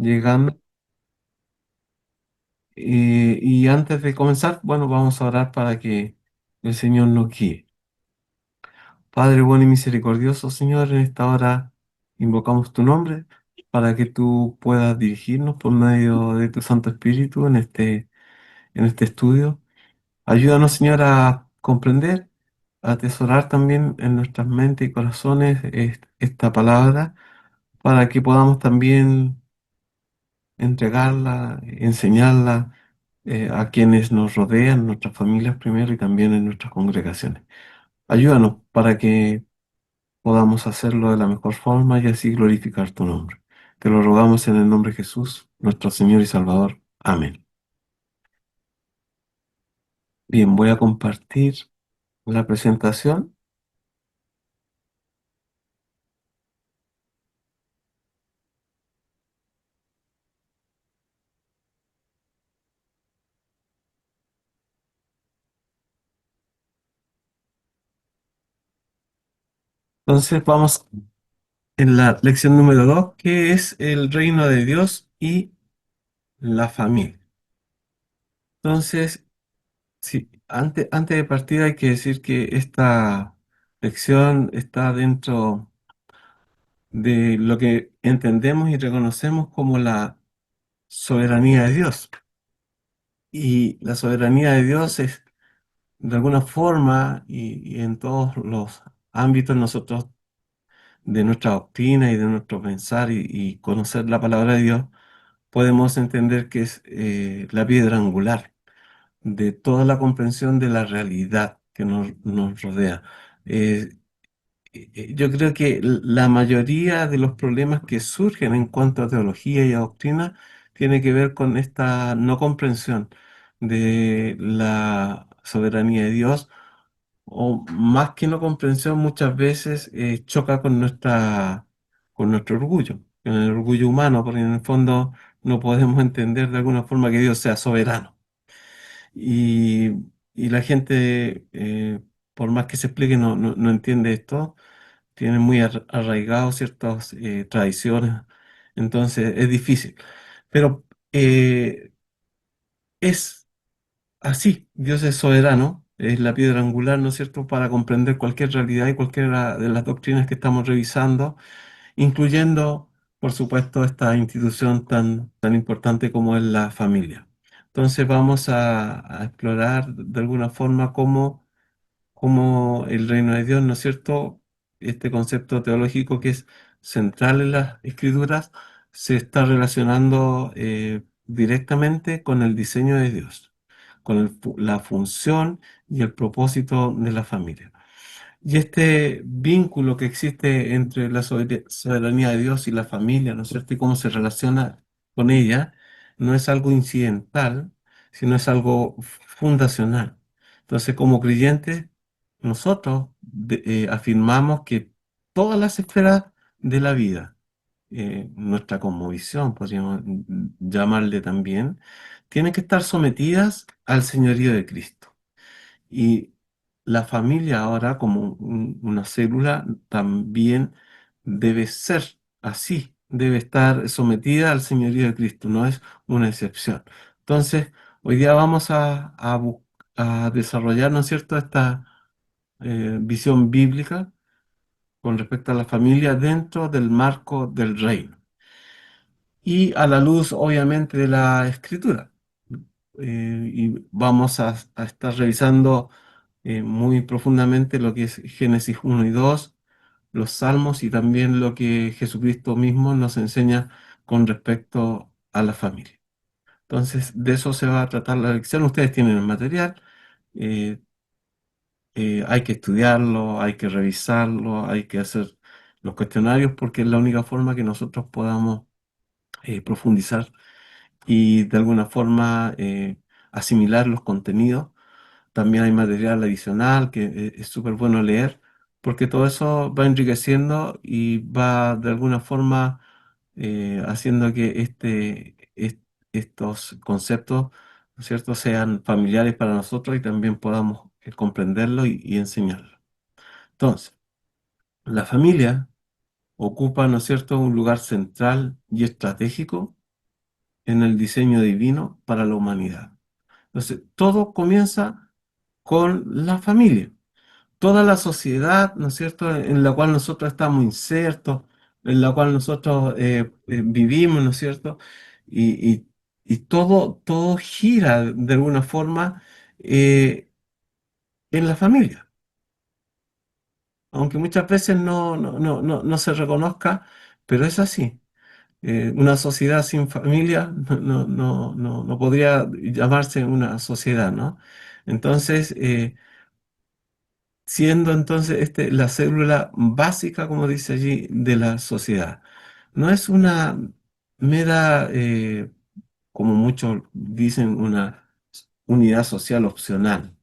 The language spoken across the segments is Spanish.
llegando. Y antes de comenzar, bueno, vamos a orar para que el Señor nos guíe. Padre bueno y misericordioso, Señor, en esta hora invocamos tu nombre para que tú puedas dirigirnos por medio de tu Santo Espíritu en este estudio. Ayúdanos, Señor, a comprender, a atesorar también en nuestras mentes y corazones esta palabra para que podamos también entregarla, enseñarla a quienes nos rodean, nuestras familias primero y también en nuestras congregaciones. Ayúdanos para que podamos hacerlo de la mejor forma y así glorificar tu nombre. Te lo rogamos en el nombre de Jesús, nuestro Señor y Salvador. Amén. Bien, voy a compartir la presentación. Entonces vamos en la lección número 2, que es el reino de Dios y la familia. Entonces, sí, antes de partir hay que decir que esta lección está dentro de lo que entendemos y reconocemos como la soberanía de Dios. Y la soberanía de Dios es, de alguna forma, y en todos los ámbitos nosotros, de nuestra doctrina y de nuestro pensar y conocer la palabra de Dios, podemos entender que es la piedra angular de toda la comprensión de la realidad que nos rodea. Eh, yo creo que la mayoría de los problemas que surgen en cuanto a teología y a doctrina tiene que ver con esta no comprensión de la soberanía de Dios, o más que no comprensión, muchas veces choca con con nuestro orgullo, con el orgullo humano, porque en el fondo no podemos entender de alguna forma que Dios sea soberano. Y, y la gente, por más que se explique, no entiende esto, tiene muy arraigados ciertas tradiciones, entonces es difícil. Pero es así, Dios es soberano, es la piedra angular, ¿no es cierto?, para comprender cualquier realidad y cualquiera de las doctrinas que estamos revisando, incluyendo, por supuesto, esta institución tan importante como es la familia. Entonces vamos a explorar de alguna forma cómo el reino de Dios, ¿no es cierto? Este concepto teológico que es central en las escrituras se está relacionando directamente con el diseño de Dios, con la función y el propósito de la familia. Y este vínculo que existe entre la soberanía de Dios y la familia, ¿no es cierto? Y cómo se relaciona con ella, no es algo incidental, sino es algo fundacional. Entonces, como creyentes, nosotros afirmamos que todas las esferas de la vida, nuestra cosmovisión, podríamos llamarle también, tienen que estar sometidas al señorío de Cristo. Y la familia ahora, como una célula, también debe ser así, debe estar sometida al señorío de Cristo, no es una excepción. Entonces, hoy día vamos a desarrollar, ¿no es cierto?, esta visión bíblica con respecto a la familia dentro del marco del reino y a la luz, obviamente, de la escritura. Y vamos a estar revisando muy profundamente lo que es Génesis 1 y 2, los Salmos y también lo que Jesucristo mismo nos enseña con respecto a la familia. Entonces, de eso se va a tratar la lección. Ustedes tienen el material, eh, hay que estudiarlo, hay que revisarlo, hay que hacer los cuestionarios porque es la única forma que nosotros podamos profundizar y de alguna forma asimilar los contenidos. También hay material adicional que es súper bueno leer, porque todo eso va enriqueciendo y va de alguna forma haciendo que estos conceptos, ¿no es cierto?, sean familiares para nosotros y también podamos comprenderlo y enseñarlo. Entonces, la familia ocupa, ¿no es cierto?, un lugar central y estratégico en el diseño divino para la humanidad. Entonces, todo comienza con la familia. Toda la sociedad, ¿no es cierto?, en la cual nosotros estamos insertos, en la cual nosotros vivimos, ¿no es cierto? Y, y todo gira de alguna forma eh, en la familia, aunque muchas veces no se reconozca, pero es así. Una sociedad sin familia no podría llamarse una sociedad, ¿no? Entonces, siendo entonces la célula básica, como dice allí, de la sociedad. No es una mera, como muchos dicen, una unidad social opcional,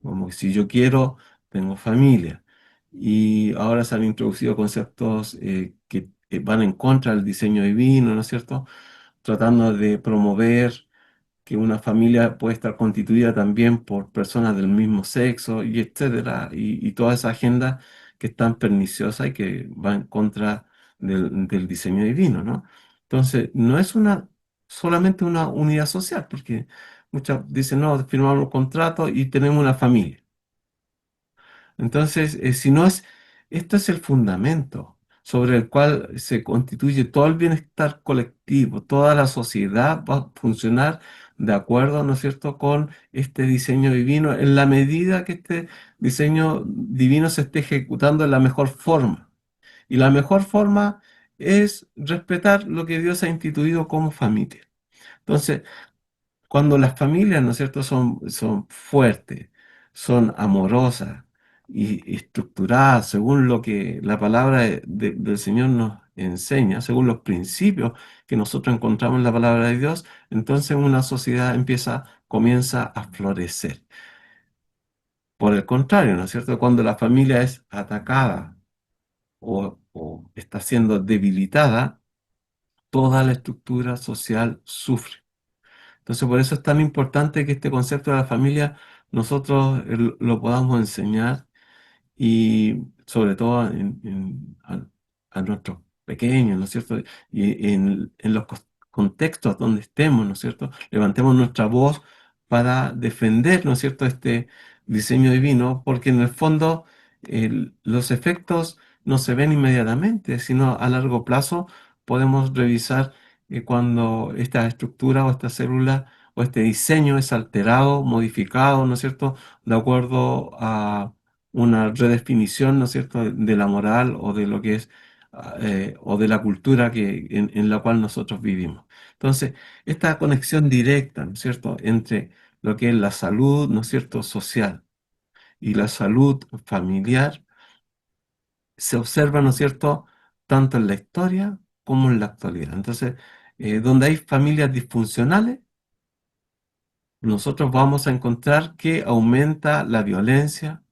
como si yo quiero, tengo familia. Y ahora se han introducido conceptos que van en contra del diseño divino, ¿no es cierto? Tratando de promover que una familia puede estar constituida también por personas del mismo sexo y etcétera, y toda esa agenda que es tan perniciosa y que va en contra del diseño divino, ¿no? Entonces, no es solamente una unidad social, porque muchas dicen, no, firmamos un contrato y tenemos una familia. Entonces, si no es, esto es el fundamento sobre el cual se constituye todo el bienestar colectivo, toda la sociedad va a funcionar de acuerdo, ¿no es cierto?, con este diseño divino, en la medida que este diseño divino se esté ejecutando de la mejor forma. Y la mejor forma es respetar lo que Dios ha instituido como familia. Entonces, cuando las familias, ¿no es cierto?, son fuertes, son amorosas y estructuradas según lo que la palabra del Señor nos enseña, según los principios que nosotros encontramos en la palabra de Dios, entonces una sociedad comienza a florecer. Por el contrario, ¿no es cierto?, cuando la familia es atacada o está siendo debilitada, toda la estructura social sufre. Entonces, por eso es tan importante que este concepto de la familia nosotros lo podamos enseñar y sobre todo a nuestros pequeños, ¿no es cierto? Y en los contextos donde estemos, ¿no es cierto? Levantemos nuestra voz para defender, ¿no es cierto?, este diseño divino, porque en el fondo los efectos no se ven inmediatamente, sino a largo plazo podemos revisar cuando esta estructura o esta célula o este diseño es alterado, modificado, ¿no es cierto?, de acuerdo a una redefinición, ¿no es cierto?, de la moral o de lo que es, o de la cultura en la cual nosotros vivimos. Entonces, esta conexión directa, ¿no es cierto?, entre lo que es la salud, ¿no es cierto?, social y la salud familiar, se observa, ¿no es cierto?, tanto en la historia como en la actualidad. Entonces, donde hay familias disfuncionales, nosotros vamos a encontrar que aumenta la violencia,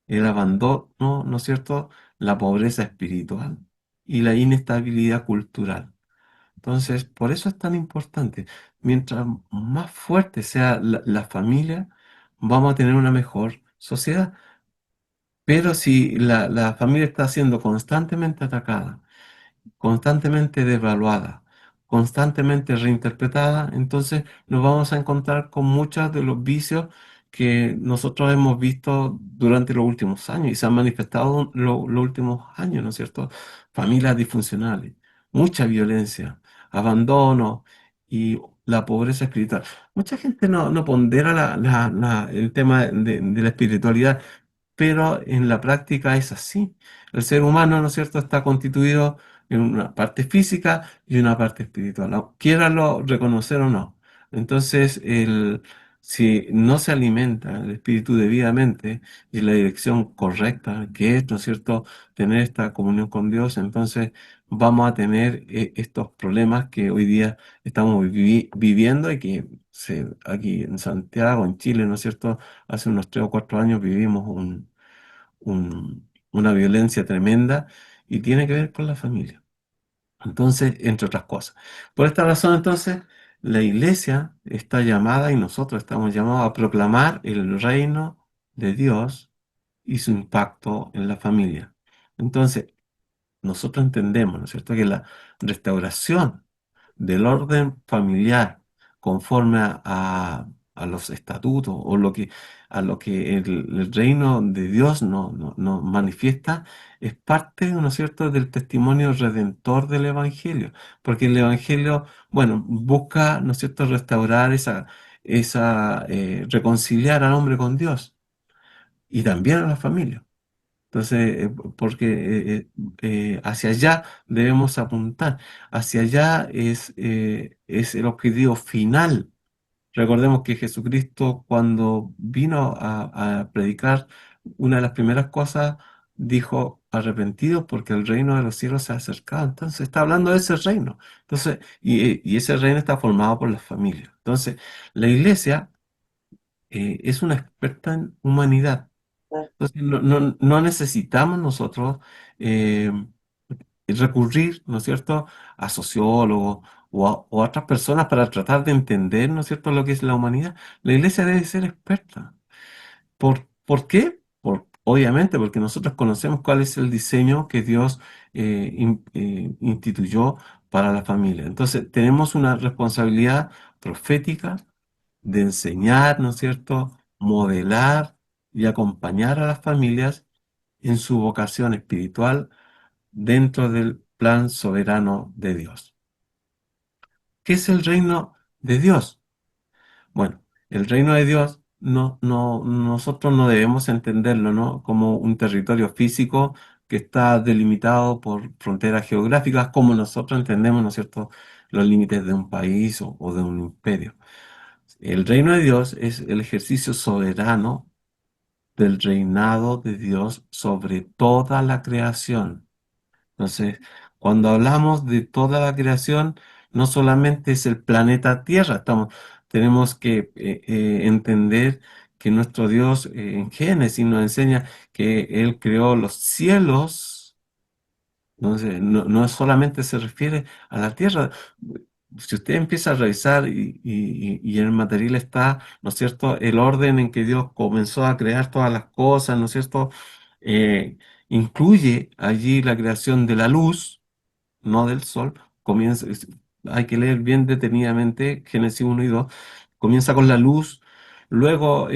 el abandono, ¿no es cierto?, la pobreza espiritual y la inestabilidad cultural. Entonces, por eso es tan importante. Mientras más fuerte sea la familia, vamos a tener una mejor sociedad. Pero si la familia está siendo constantemente atacada, constantemente devaluada, constantemente reinterpretada, entonces nos vamos a encontrar con muchos de los vicios que nosotros hemos visto durante los últimos años y se han manifestado los últimos años, ¿no es cierto? Familias disfuncionales, mucha violencia, abandono y la pobreza espiritual. Mucha gente no pondera el tema de la espiritualidad, pero en la práctica es así. El ser humano, ¿no es cierto?, está constituido en una parte física y una parte espiritual, quiéralo reconocer o no. Entonces, si no se alimenta el espíritu debidamente y la dirección correcta, que es, ¿no es cierto?, tener esta comunión con Dios, entonces vamos a tener estos problemas que hoy día estamos viviendo y que aquí en Santiago, en Chile, ¿no es cierto?, hace unos 3 o 4 años vivimos una violencia tremenda y tiene que ver con la familia. Entonces, entre otras cosas. Por esta razón, entonces, la iglesia está llamada y nosotros estamos llamados a proclamar el reino de Dios y su impacto en la familia. Entonces, nosotros entendemos, ¿no es cierto?, que la restauración del orden familiar conforme a los estatutos o a lo que el reino de Dios nos manifiesta, es parte, ¿no es cierto?, del testimonio redentor del Evangelio, porque el Evangelio, bueno, busca, ¿no es cierto?, restaurar reconciliar al hombre con Dios y también a la familia. Entonces, porque hacia allá debemos apuntar, hacia allá es el objetivo final. Recordemos que Jesucristo, cuando vino a predicar, una de las primeras cosas dijo: arrepentidos porque el reino de los cielos se ha acercado. Entonces está hablando de ese reino. Entonces, y ese reino está formado por las familias. Entonces, la iglesia es una experta en humanidad. Entonces, no necesitamos nosotros eh, recurrir, ¿no es cierto?, a sociólogos o a otras personas para tratar de entender, ¿no es cierto?, lo que es la humanidad. La iglesia debe ser experta. ¿Por qué? Obviamente, porque nosotros conocemos cuál es el diseño que Dios instituyó para la familia. Entonces, tenemos una responsabilidad profética de enseñar, ¿no es cierto?, modelar y acompañar a las familias en su vocación espiritual dentro del plan soberano de Dios. ¿Qué es el reino de Dios? Bueno, el reino de Dios nosotros no debemos entenderlo, ¿no?, como un territorio físico que está delimitado por fronteras geográficas, como nosotros entendemos, ¿no es cierto?, los límites de un país o de un imperio. El reino de Dios es el ejercicio soberano del reinado de Dios sobre toda la creación. Entonces, cuando hablamos de toda la creación, no solamente es el planeta Tierra, tenemos que entender que nuestro Dios en Génesis nos enseña que Él creó los cielos. Entonces, no solamente se refiere a la tierra. Si usted empieza a revisar y en el material está, ¿no es cierto?, el orden en que Dios comenzó a crear todas las cosas, ¿no es cierto?, Eh, incluye allí la creación de la luz, no del sol. Hay que leer bien detenidamente Génesis 1 y 2. Comienza con la luz, luego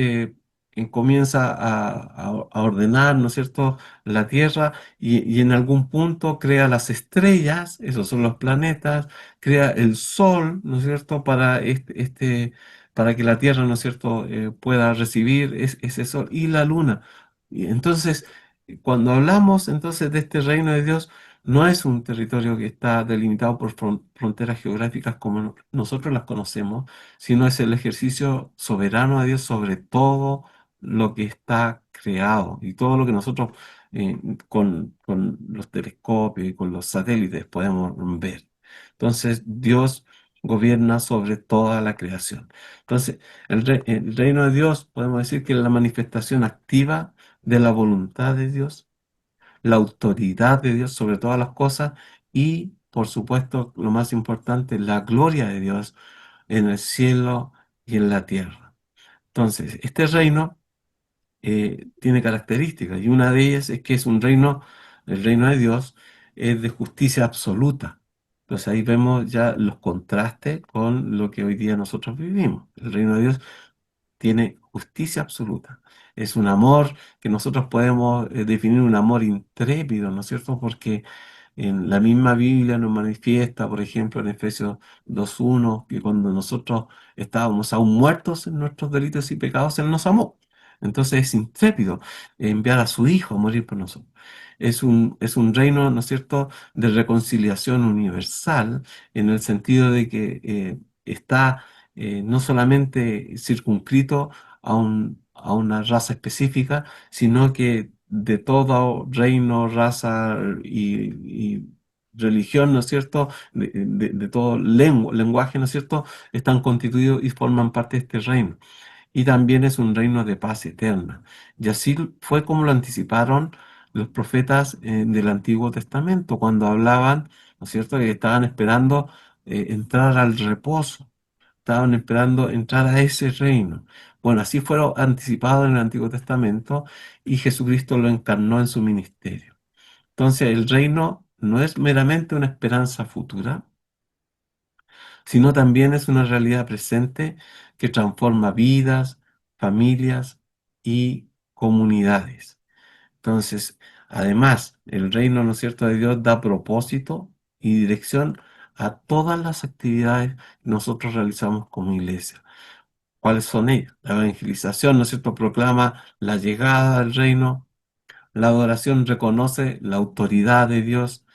comienza a ordenar, ¿no es cierto?, la tierra y en algún punto crea las estrellas, esos son los planetas, crea el sol, ¿no es cierto?, para que la tierra, ¿no es cierto?, pueda recibir ese sol y la luna. Y entonces, cuando hablamos entonces de este reino de Dios, no es un territorio que está delimitado por fronteras geográficas como nosotros las conocemos, sino es el ejercicio soberano de Dios sobre todo lo que está creado y todo lo que nosotros con los telescopios y con los satélites podemos ver. Entonces, Dios gobierna sobre toda la creación. Entonces, el reino de Dios podemos decir que es la manifestación activa de la voluntad de Dios, la autoridad de Dios sobre todas las cosas y, por supuesto, lo más importante, la gloria de Dios en el cielo y en la tierra. Entonces, este reino tiene características y una de ellas es que es un reino, el reino de Dios es de justicia absoluta. Entonces ahí vemos ya los contrastes con lo que hoy día nosotros vivimos. El reino de Dios tiene justicia absoluta. Es un amor que nosotros podemos definir un amor intrépido, ¿no es cierto? Porque en la misma Biblia nos manifiesta, por ejemplo, en Efesios 2:1, que cuando nosotros estábamos aún muertos en nuestros delitos y pecados, Él nos amó. Entonces es intrépido enviar a su Hijo a morir por nosotros. Es un reino, ¿no es cierto?, de reconciliación universal, en el sentido de que está no solamente circunscrito a una raza específica, sino que de todo reino, raza y religión, ¿no es cierto?, de todo lenguaje, ¿no es cierto?, están constituidos y forman parte de este reino. Y también es un reino de paz eterna. Y así fue como lo anticiparon los profetas del Antiguo Testamento, cuando hablaban, ¿no es cierto?, que estaban esperando entrar al reposo, estaban esperando entrar a ese reino. Bueno, así fueron anticipados en el Antiguo Testamento y Jesucristo lo encarnó en su ministerio. Entonces, el reino no es meramente una esperanza futura, sino también es una realidad presente que transforma vidas, familias y comunidades. Entonces, además, el reino, ¿no es cierto?, de Dios da propósito y dirección a todas las actividades que nosotros realizamos como iglesia. ¿Cuáles son ellas? La evangelización, ¿no es cierto?, proclama la llegada del reino. La adoración reconoce la autoridad de Dios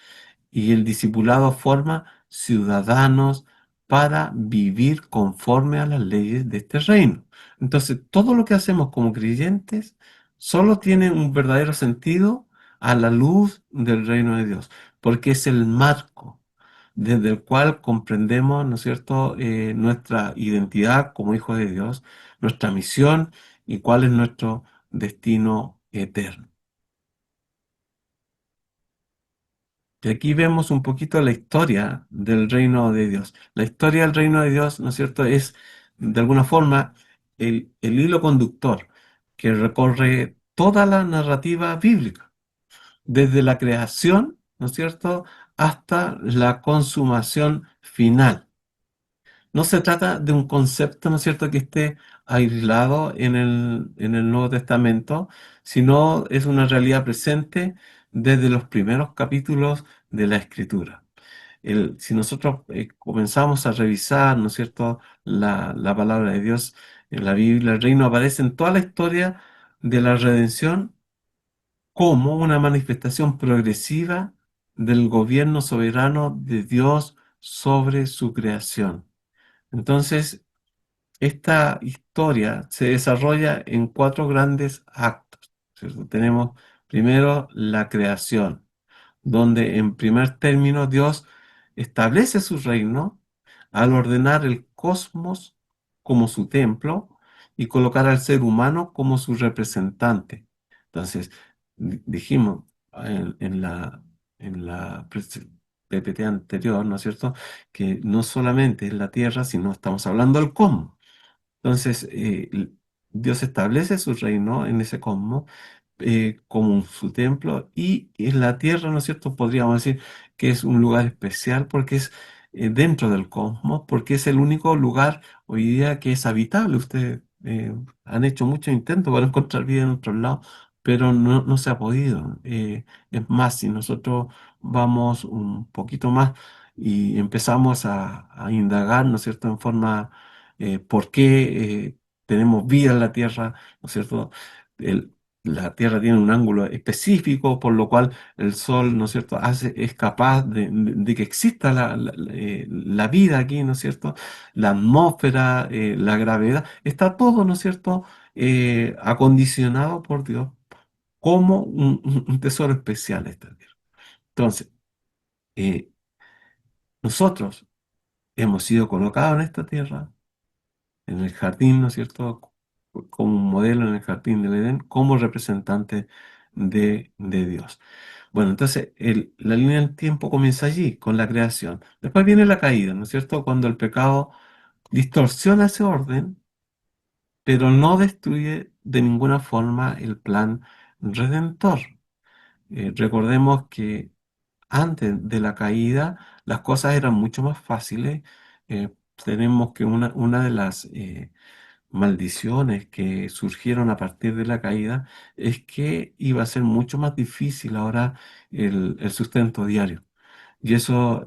y el discipulado forma ciudadanos para vivir conforme a las leyes de este reino. Entonces, todo lo que hacemos como creyentes solo tiene un verdadero sentido a la luz del reino de Dios, porque es el marco desde el cual comprendemos, ¿no es cierto?, nuestra identidad como hijos de Dios, nuestra misión y cuál es nuestro destino eterno. Y aquí vemos un poquito la historia del reino de Dios. La historia del reino de Dios, ¿no es cierto?, es de alguna forma el hilo conductor que recorre toda la narrativa bíblica, desde la creación, ¿no es cierto?, hasta la consumación final. No se trata de un concepto, ¿no es cierto?, que esté aislado en el Nuevo Testamento, sino es una realidad presente desde los primeros capítulos de la Escritura. Si nosotros comenzamos a revisar, ¿no es cierto?, la palabra de Dios en la Biblia, el reino aparece en toda la historia de la redención como una manifestación progresiva del gobierno soberano de Dios sobre su creación. Entonces, esta historia se desarrolla en cuatro grandes actos, ¿cierto? Tenemos primero la creación, donde en primer término Dios establece su reino al ordenar el cosmos como su templo y colocar al ser humano como su representante. Entonces, dijimos en la PPT anterior, ¿no es cierto?, que no solamente es la tierra, sino estamos hablando del cosmos. Entonces, Dios establece su reino en ese cosmos como su templo y en la tierra, ¿no es cierto? Podríamos decir que es un lugar especial porque es dentro del cosmos, porque es el único lugar hoy día que es habitable. Ustedes han hecho muchos intentos para encontrar vida en otros lados, pero no se ha podido. Es más, si nosotros vamos un poquito más y empezamos a indagar, ¿no es cierto?, en forma por qué tenemos vida en la Tierra, ¿no es cierto? El- la Tierra tiene un ángulo específico, por lo cual el Sol, ¿no es cierto?, es capaz de que exista la vida aquí, ¿no es cierto? La atmósfera, la gravedad, está todo, ¿no es cierto?, acondicionado por Dios como un tesoro especial esta Tierra. Entonces, eh, nosotros hemos sido colocados en esta Tierra en el jardín, ¿no es cierto?, como un modelo en el jardín del Edén, como representante de Dios. Bueno, entonces la línea del tiempo comienza allí, con la creación. Después viene la caída, ¿no es cierto?, cuando el pecado distorsiona ese orden, pero no destruye de ninguna forma el plan redentor. Recordemos que antes de la caída las cosas eran mucho más fáciles. Eh, Tenemos que una de las maldiciones que surgieron a partir de la caída es que iba a ser mucho más difícil ahora el sustento diario. Y eso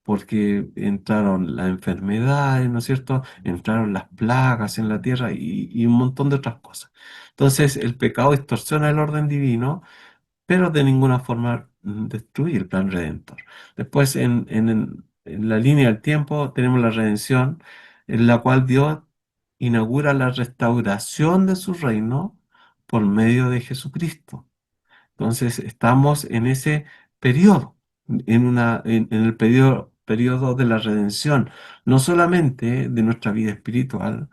porque entraron las enfermedades, ¿no es cierto? Entraron las plagas en la tierra y un montón de otras cosas. Entonces el pecado distorsiona el orden divino, pero de ninguna forma destruye el plan redentor. Después, en la línea del tiempo, tenemos la redención, en la cual Dios inaugura la restauración de su reino por medio de Jesucristo. Entonces, estamos en ese periodo, en el periodo de la redención, no solamente de nuestra vida espiritual.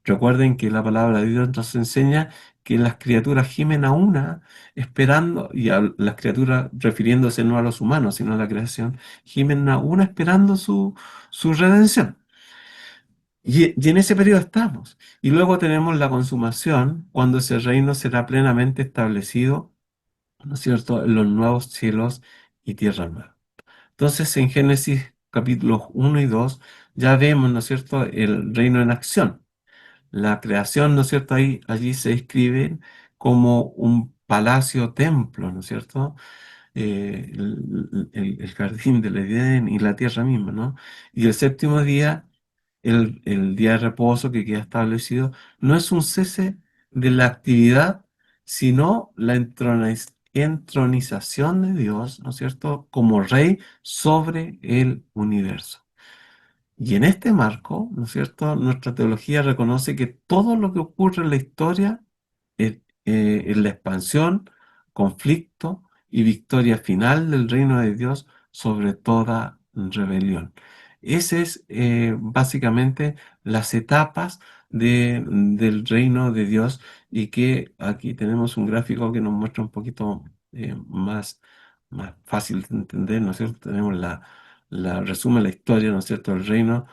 Recuerden que la palabra de Dios nos enseña que las criaturas gimen a una, esperando, y a las criaturas refiriéndose no a los humanos, sino a la creación, gimen a una esperando su redención. Y en ese periodo estamos. Y luego tenemos la consumación, cuando ese reino será plenamente establecido, ¿no es cierto?, en los nuevos cielos y tierra nueva. Entonces, en Génesis capítulos 1 y 2, ya vemos, ¿no es cierto?, el reino en acción. La creación, ¿no es cierto?, allí se describe como un palacio templo, ¿no es cierto? El jardín del Edén y la tierra misma, ¿no? Y el séptimo día, el día de reposo que queda establecido, no es un cese de la actividad, sino la entronización de Dios, ¿no es cierto?, como rey sobre el universo. Y en este marco, ¿no es cierto?, nuestra teología reconoce que todo lo que ocurre en la historia es la expansión, conflicto y victoria final del reino de Dios sobre toda rebelión. Ese es básicamente las etapas del reino de Dios, y que aquí tenemos un gráfico que nos muestra un poquito más fácil de entender, ¿no es cierto? Tenemos resume la historia, ¿no es cierto?, del reino,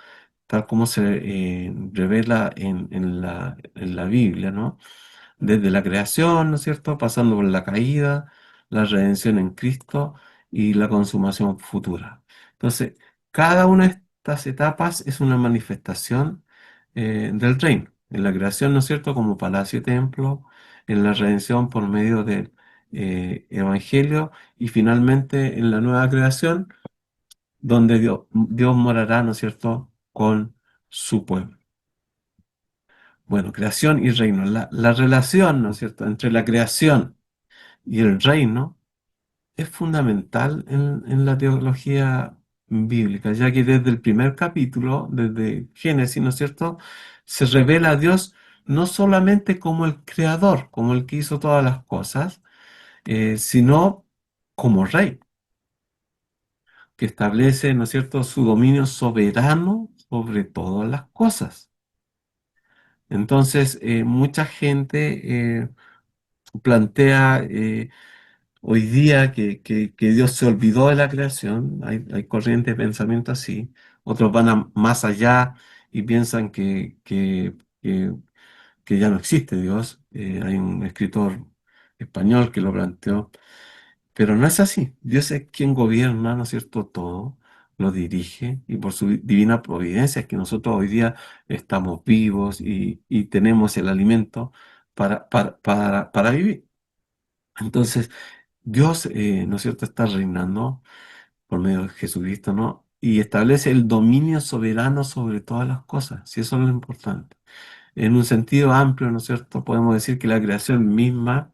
tal como se revela en la Biblia, ¿no? Desde la creación, ¿no es cierto?, pasando por la caída, la redención en Cristo y la consumación futura. Entonces, cada una de estas etapas es una manifestación del reino. En la creación, ¿no es cierto?, como palacio y templo; en la redención por medio del Evangelio; y finalmente en la nueva creación, donde Dios morará, ¿no es cierto?, con su pueblo. Bueno, creación y reino. La relación, ¿no es cierto?, entre la creación y el reino es fundamental en la teología bíblica, ya que desde el primer capítulo, desde Génesis, ¿no es cierto?, se revela a Dios no solamente como el creador, como el que hizo todas las cosas, sino como rey, que establece, ¿no es cierto?, su dominio soberano sobre todas las cosas. Entonces, mucha gente plantea hoy día que Dios se olvidó de la creación. Hay corrientes de pensamiento así. Otros van más allá y piensan que, que ya no existe Dios. Hay un escritor español que lo planteó, pero no es así. Dios es quien gobierna, ¿no es cierto?, todo, lo dirige, y por su divina providencia es que nosotros hoy día estamos vivos y tenemos el alimento para vivir. Entonces, Dios, ¿no es cierto?, está reinando por medio de Jesucristo, ¿no? Y establece el dominio soberano sobre todas las cosas, si eso es lo importante. En un sentido amplio, ¿no es cierto?, podemos decir que la creación misma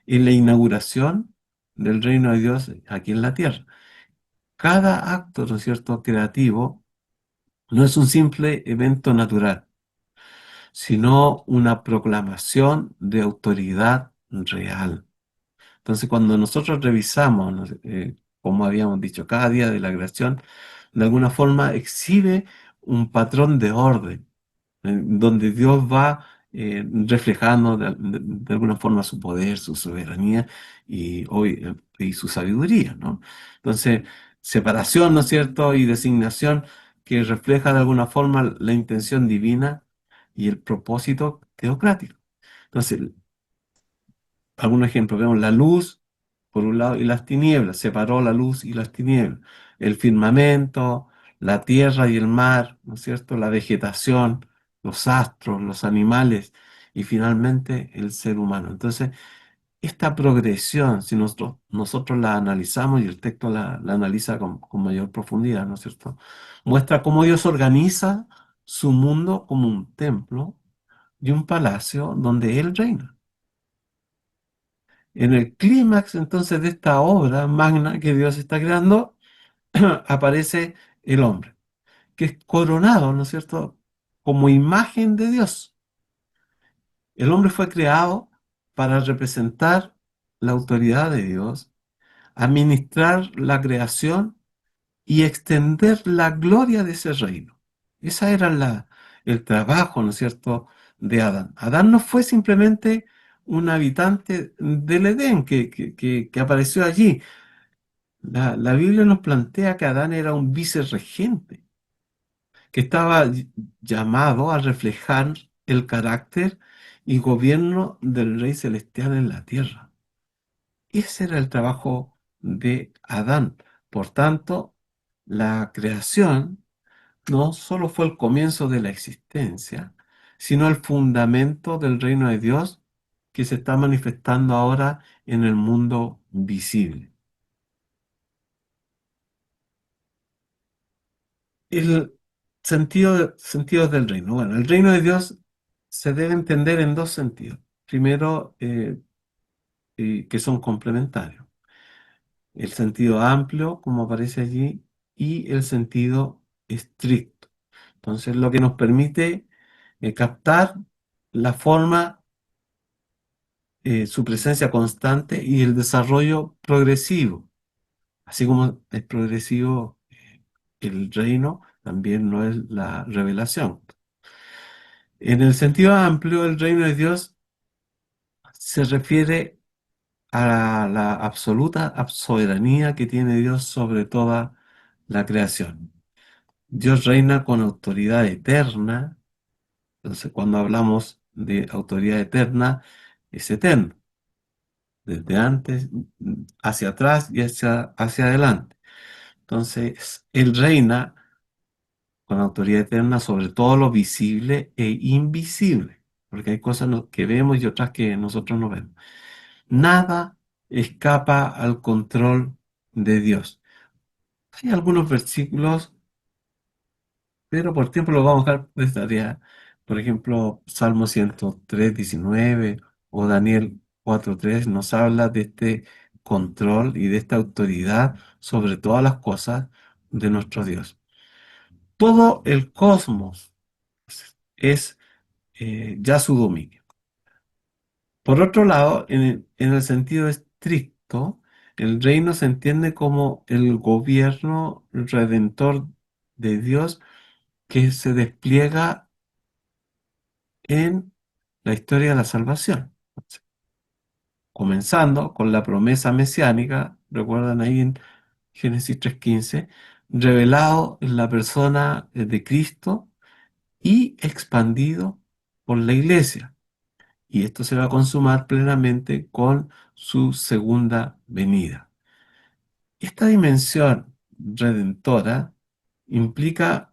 es la inauguración del reino de Dios aquí en la tierra. Cada acto, ¿no es cierto?, creativo no es un simple evento natural, sino una proclamación de autoridad real. Entonces, cuando nosotros revisamos, ¿no?, como habíamos dicho, cada día de la creación, de alguna forma exhibe un patrón de orden, donde Dios va reflejando de alguna forma su poder, su soberanía y su sabiduría, ¿no? Entonces, separación, ¿no es cierto?, y designación que refleja de alguna forma la intención divina y el propósito teocrático. Entonces, algún ejemplo, vemos la luz por un lado y las tinieblas; separó la luz y las tinieblas. El firmamento, la tierra y el mar, ¿no es cierto?, la vegetación, los astros, los animales y finalmente el ser humano. Entonces, esta progresión, si nosotros la analizamos, y el texto la analiza con mayor profundidad, ¿no es cierto?, muestra cómo Dios organiza su mundo como un templo y un palacio donde Él reina. En el clímax entonces de esta obra magna que Dios está creando, aparece el hombre, que es coronado, ¿no es cierto?, como imagen de Dios. El hombre fue creado para representar la autoridad de Dios, administrar la creación y extender la gloria de ese reino. Ese era el trabajo, ¿no es cierto?, de Adán. Adán no fue simplemente un habitante del Edén que apareció allí. La Biblia nos plantea que Adán era un vicerregente, que estaba llamado a reflejar el carácter y gobierno del Rey Celestial en la tierra. Ese era el trabajo de Adán. Por tanto, La creación no solo fue el comienzo de la existencia, sino el fundamento del reino de Dios que se está manifestando ahora en el mundo visible. El sentido del reino. Bueno, el reino de Dios se debe entender en dos sentidos. Primero, que son complementarios. El sentido amplio, como aparece allí, y el sentido estricto. Entonces, lo que nos permite captar la forma, su presencia constante y el desarrollo progresivo. Así como es progresivo el reino, también no es la revelación. En el sentido amplio, el reino de Dios se refiere a la absoluta soberanía que tiene Dios sobre toda la creación. Dios reina con autoridad eterna. Entonces, cuando hablamos de autoridad eterna, es eterno, desde antes hacia atrás y hacia adelante. Entonces, Él reina con autoridad eterna sobre todo lo visible e invisible, porque hay cosas que vemos y otras que nosotros no vemos. Nada escapa al control de Dios. Hay algunos versículos, pero por tiempo lo vamos a dejar de tarea. Por ejemplo, Salmo 103:19 o Daniel 4:3 nos habla de este control y de esta autoridad sobre todas las cosas de nuestro Dios. Todo el cosmos es ya su dominio. Por otro lado, en el sentido estricto, el reino se entiende como el gobierno redentor de Dios que se despliega en la historia de la salvación, comenzando con la promesa mesiánica, recuerdan ahí en Génesis 3:15, revelado en la persona de Cristo y expandido por la iglesia. Y esto se va a consumar plenamente con su segunda venida. Esta dimensión redentora implica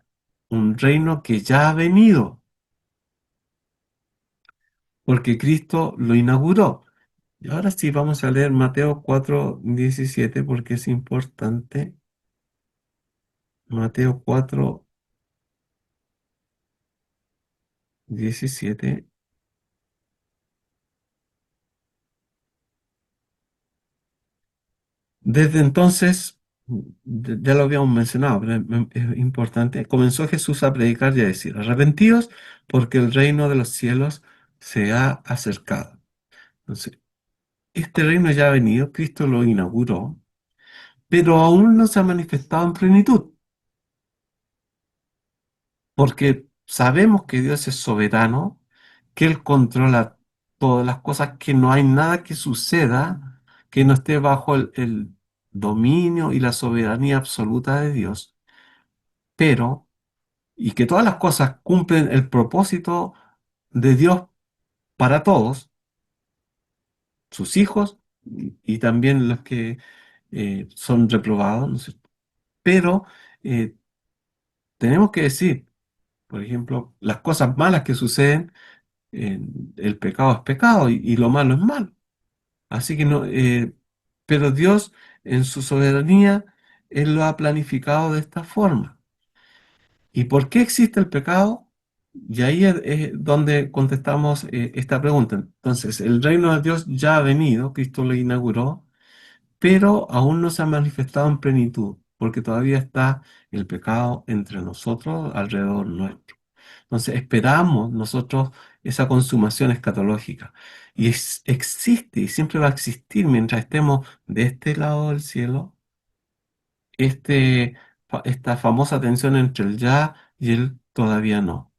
un reino que ya ha venido, porque Cristo lo inauguró. Y ahora sí vamos a leer Mateo 4:17 porque es importante. Mateo 4:17. Desde entonces, ya lo habíamos mencionado, pero es importante, comenzó Jesús a predicar y a decir, arrepentíos porque el reino de los cielos se ha acercado. Entonces, este reino ya ha venido, Cristo lo inauguró, pero aún no se ha manifestado en plenitud, porque sabemos que Dios es soberano, que Él controla todas las cosas, que no hay nada que suceda que no esté bajo el dominio y la soberanía absoluta de Dios, pero, y que todas las cosas cumplen el propósito de Dios para todos, sus hijos y también los que son reprobados, ¿no es cierto? Pero eh, tenemos que decir, por ejemplo, las cosas malas que suceden, el pecado es pecado y lo malo es malo. Así que no, pero Dios en su soberanía, Él lo ha planificado de esta forma. ¿Y por qué existe el pecado? Y ahí es donde contestamos esta pregunta. Entonces, el reino de Dios ya ha venido, Cristo lo inauguró, pero aún no se ha manifestado en plenitud, porque todavía está el pecado entre nosotros, alrededor nuestro. Entonces, esperamos nosotros esa consumación escatológica. Y existe y siempre va a existir mientras estemos de este lado del cielo, esta famosa tensión entre el ya y el todavía no.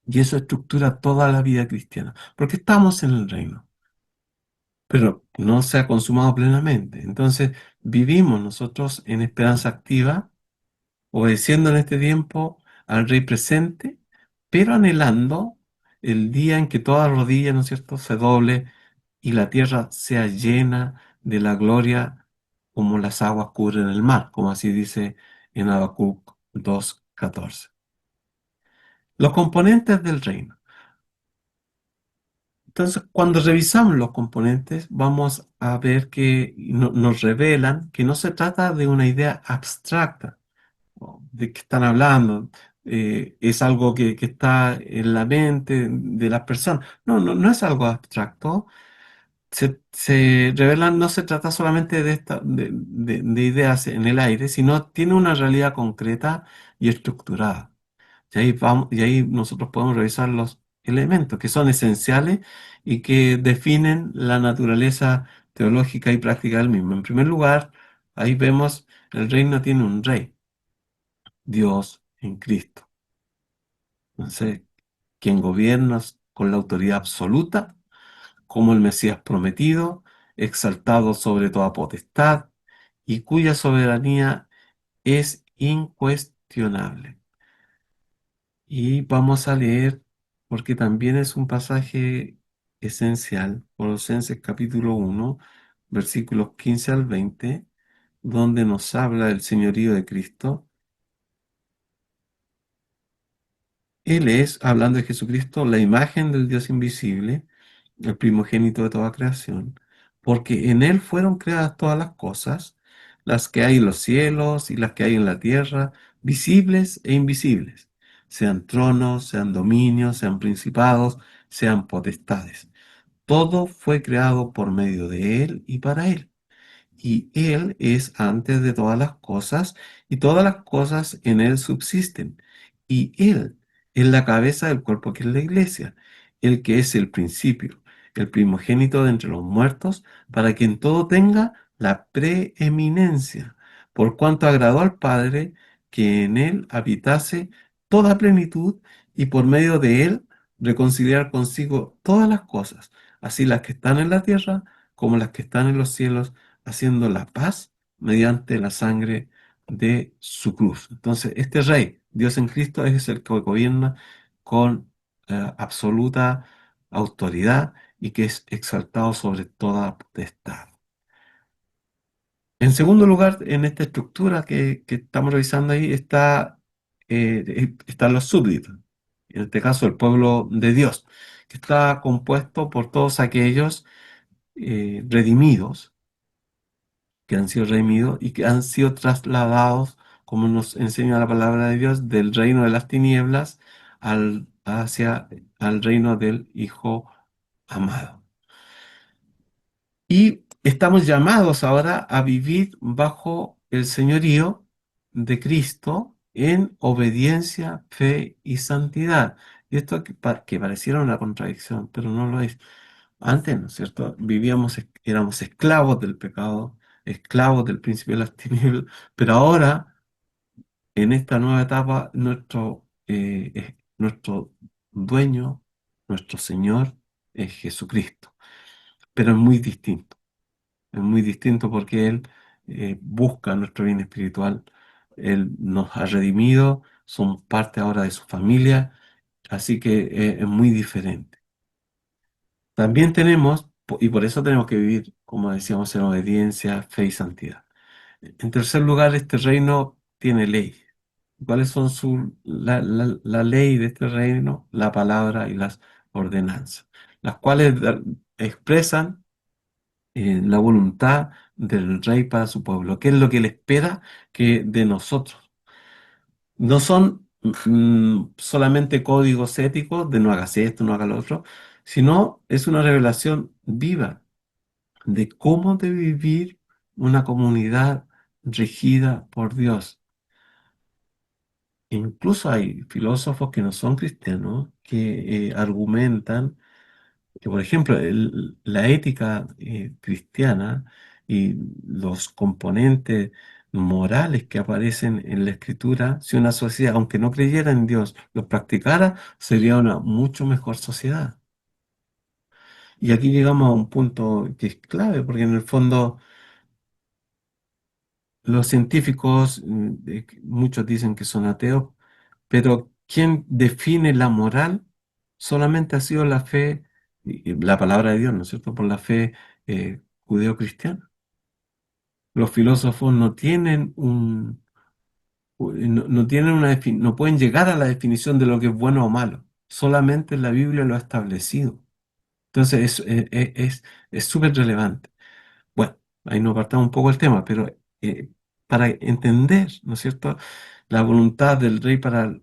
Y eso estructura toda la vida cristiana, porque estamos en el reino, pero no se ha consumado plenamente. Entonces, vivimos nosotros en esperanza activa, obedeciendo en este tiempo al Rey presente, pero anhelando el día en que toda rodilla, ¿no es cierto?, se doble y la tierra sea llena de la gloria como las aguas cubren el mar, como así dice en Habacuc 2:14. Los componentes del reino. Entonces, cuando revisamos los componentes, vamos a ver que nos revelan que no se trata de una idea abstracta, ¿no? De qué están hablando. Es algo que está en la mente de las personas. No, no, no es algo abstracto. Se revelan, no se trata solamente de ideas en el aire, sino tiene una realidad concreta y estructurada. Y ahí vamos, y ahí nosotros podemos revisar los elementos que son esenciales y que definen la naturaleza teológica y práctica del mismo. En primer lugar, ahí vemos el reino tiene un rey, Dios en Cristo. Entonces, quien gobierna con la autoridad absoluta, como el Mesías prometido, exaltado sobre toda potestad y cuya soberanía es incuestionable. Y vamos a leer, porque también es un pasaje esencial, Colosenses capítulo 1, versículos 15 al 20, donde nos habla del señorío de Cristo. Él es, hablando de Jesucristo, la imagen del Dios invisible, el primogénito de toda creación, porque en Él fueron creadas todas las cosas, las que hay en los cielos y las que hay en la tierra, visibles e invisibles, sean tronos, sean dominios, sean principados, sean potestades. Todo fue creado por medio de Él y para Él, y Él es antes de todas las cosas, y todas las cosas en Él subsisten. Y Él es la cabeza del cuerpo que es la iglesia, el que es el principio, el primogénito de entre los muertos, para que en todo tenga la preeminencia, por cuanto agradó al Padre que en Él habitase toda plenitud, y por medio de Él reconciliar consigo todas las cosas, así las que están en la tierra como las que están en los cielos, haciendo la paz mediante la sangre de su cruz. Entonces, este rey, Dios en Cristo, es el que gobierna con absoluta autoridad y que es exaltado sobre toda potestad. En segundo lugar, en esta estructura que estamos revisando ahí están los súbditos, en este caso el pueblo de Dios, que está compuesto por todos aquellos redimidos que han sido redimidos y que han sido trasladados, como nos enseña la palabra de Dios, del reino de las tinieblas hacia al reino del Hijo amado. Y estamos llamados ahora a vivir bajo el señorío de Cristo en obediencia, fe y santidad. Y esto que pareciera una contradicción, pero no lo es. Antes, ¿no es cierto? Éramos esclavos del pecado, esclavos del príncipe de las tinieblas, pero ahora, en esta nueva etapa, nuestro dueño, nuestro Señor, es Jesucristo. Pero es muy distinto porque Él busca nuestro bien espiritual, Él nos ha redimido, somos parte ahora de su familia, así que es muy diferente. También tenemos, y por eso tenemos que vivir, como decíamos, en obediencia, fe y santidad. En tercer lugar, este reino tiene ley. ¿Cuáles son la ley de este reino? La palabra y las ordenanzas, las cuales expresan la voluntad del rey para su pueblo. ¿Qué es lo que él espera que de nosotros? No son solamente códigos éticos de no hagas esto, no hagas lo otro, sino es una revelación viva de cómo debe vivir una comunidad regida por Dios. Incluso hay filósofos que no son cristianos que argumentan que, por ejemplo, la ética cristiana y los componentes morales que aparecen en la escritura, si una sociedad, aunque no creyera en Dios, los practicara, sería una mucho mejor sociedad. Y aquí llegamos a un punto que es clave, porque en el fondo los científicos, muchos dicen que son ateos, pero quien define la moral solamente ha sido la fe, y la palabra de Dios, ¿no es cierto? Por la fe judeocristiana. Los filósofos no tienen no tienen no pueden llegar a la definición de lo que es bueno o malo. Solamente la Biblia lo ha establecido. Entonces es súper relevante. Bueno, ahí nos apartamos un poco el tema, pero para entender, ¿no es cierto?, la voluntad del rey para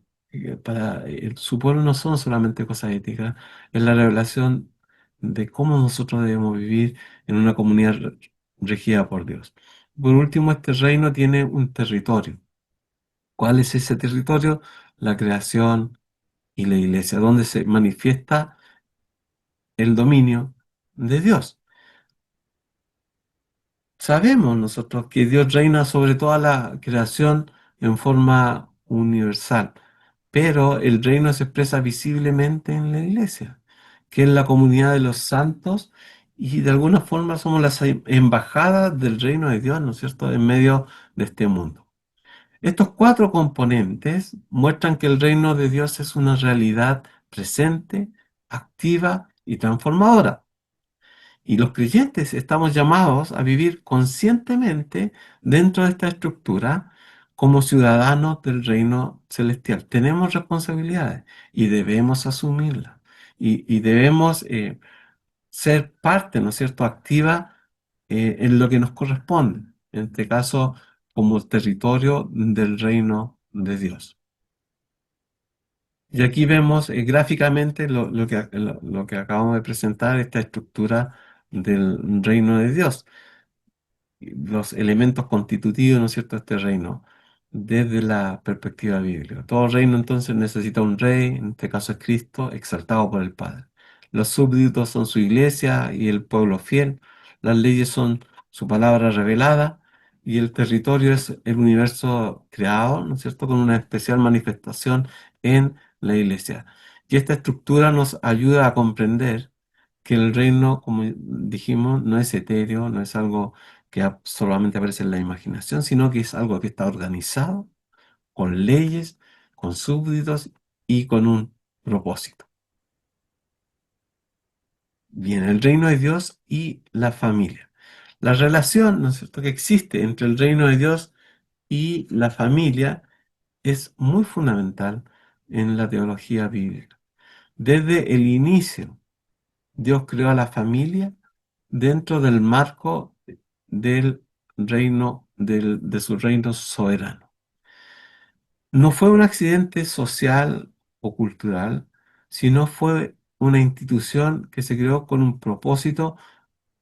su pueblo no son solamente cosas éticas, es la revelación de cómo nosotros debemos vivir en una comunidad regida por Dios. Por último, este reino tiene un territorio. ¿Cuál es ese territorio? La creación y la iglesia, donde se manifiesta el dominio de Dios. Sabemos nosotros que Dios reina sobre toda la creación en forma universal, pero el reino se expresa visiblemente en la iglesia, que es la comunidad de los santos y de alguna forma somos las embajadas del reino de Dios, ¿no es cierto?, en medio de este mundo. Estos cuatro componentes muestran que el reino de Dios es una realidad presente, activa y transformadora. Y los creyentes estamos llamados a vivir conscientemente dentro de esta estructura como ciudadanos del reino celestial. Tenemos responsabilidades y debemos asumirlas. Y debemos ser parte, ¿no es cierto?, activa en lo que nos corresponde. En este caso, como territorio del reino de Dios. Y aquí vemos gráficamente lo que acabamos de presentar, esta estructura del reino de Dios, los elementos constitutivos, ¿no es cierto?, de este reino, desde la perspectiva bíblica. Todo reino entonces necesita un rey, en este caso es Cristo, exaltado por el Padre. Los súbditos son su iglesia y el pueblo fiel. Las leyes son su palabra revelada y el territorio es el universo creado, ¿no es cierto?, con una especial manifestación en la iglesia. Y esta estructura nos ayuda a comprender que el reino, como dijimos, no es etéreo, no es algo que solamente aparece en la imaginación, sino que es algo que está organizado, con leyes, con súbditos y con un propósito. Bien, el reino de Dios y la familia. La relación, ¿no es cierto?, que existe entre el reino de Dios y la familia es muy fundamental en la teología bíblica. Desde el inicio, Dios creó a la familia dentro del marco del reino, de su reino soberano. No fue un accidente social o cultural, sino fue una institución que se creó con un propósito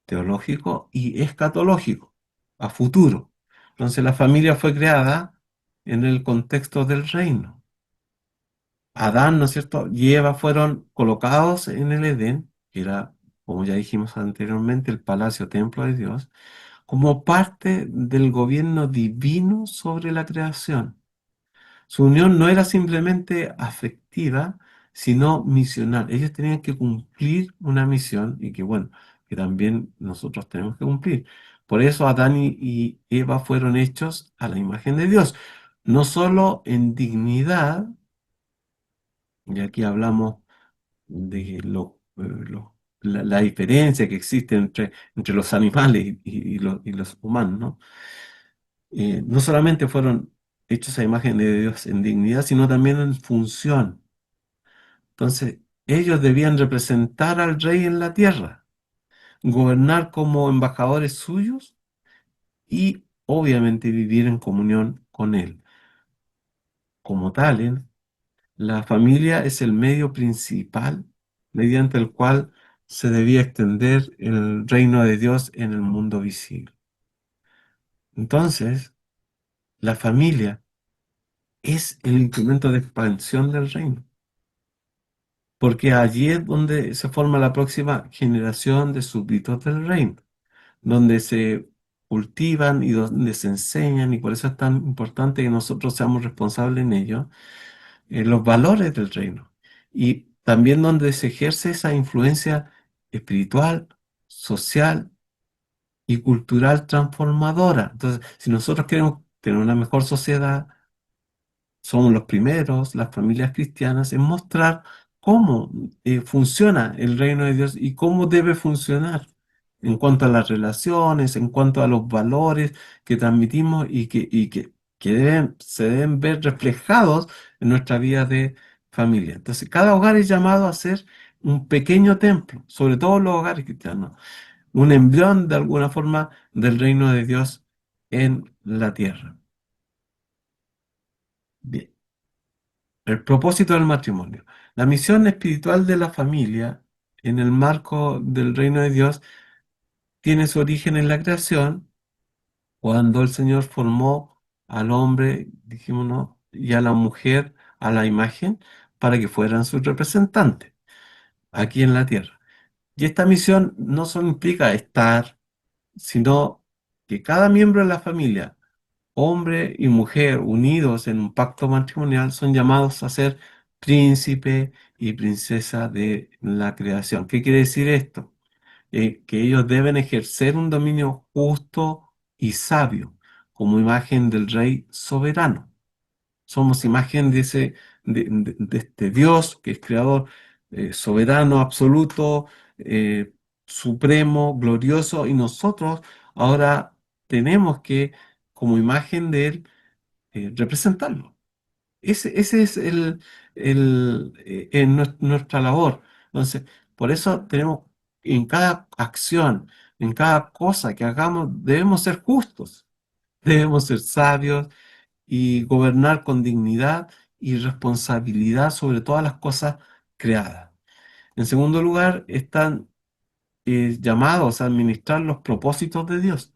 teológico y escatológico, a futuro. Entonces la familia fue creada en el contexto del reino. Adán, ¿no es cierto?, y Eva fueron colocados en el Edén, que era, como ya dijimos anteriormente, el palacio templo de Dios, como parte del gobierno divino sobre la creación. Su unión no era simplemente afectiva, sino misional. Ellos tenían que cumplir una misión y que, bueno, que también nosotros tenemos que cumplir. Por eso Adán y Eva fueron hechos a la imagen de Dios, no solo en dignidad, y aquí hablamos de la diferencia que existe entre los animales y los humanos, ¿no? No solamente fueron hechos a imagen de Dios en dignidad, sino también en función. Entonces, ellos debían representar al rey en la tierra, gobernar como embajadores suyos y obviamente vivir en comunión con él. Como tales, la familia es el medio principal mediante el cual se debía extender el reino de Dios en el mundo visible. Entonces, la familia es el instrumento de expansión del reino, porque allí es donde se forma la próxima generación de súbditos del reino, donde se cultivan y donde se enseñan, y por eso es tan importante que nosotros seamos responsables en ello, los valores del reino, y también donde se ejerce esa influencia espiritual, social y cultural transformadora. Entonces, si nosotros queremos tener una mejor sociedad, somos los primeros, las familias cristianas, en mostrar cómo funciona el reino de Dios y cómo debe funcionar en cuanto a las relaciones, en cuanto a los valores que transmitimos y que se deben ver reflejados en nuestra vida de familia. Entonces, cada hogar es llamado a ser un pequeño templo, sobre todo los hogares cristianos, un embrión de alguna forma del reino de Dios en la tierra. Bien, el propósito del matrimonio. La misión espiritual de la familia en el marco del reino de Dios tiene su origen en la creación, cuando el Señor formó al hombre, dijimos, ¿no? Y a la mujer a la imagen para que fueran sus representantes aquí en la tierra. Y esta misión no solo implica estar, sino que cada miembro de la familia, hombre y mujer unidos en un pacto matrimonial, son llamados a ser príncipe y princesa de la creación. ¿Qué quiere decir esto? Que ellos deben ejercer un dominio justo y sabio como imagen del rey soberano. Somos imagen de de este Dios que es creador, soberano, absoluto, eh, supremo, glorioso, y nosotros ahora tenemos que, como imagen de Él, representarlo. Ese es nuestra labor. Entonces, por eso tenemos en cada acción, en cada cosa que hagamos, debemos ser justos, debemos ser sabios y gobernar con dignidad y responsabilidad sobre todas las cosas creadas. En segundo lugar, están llamados a administrar los propósitos de Dios.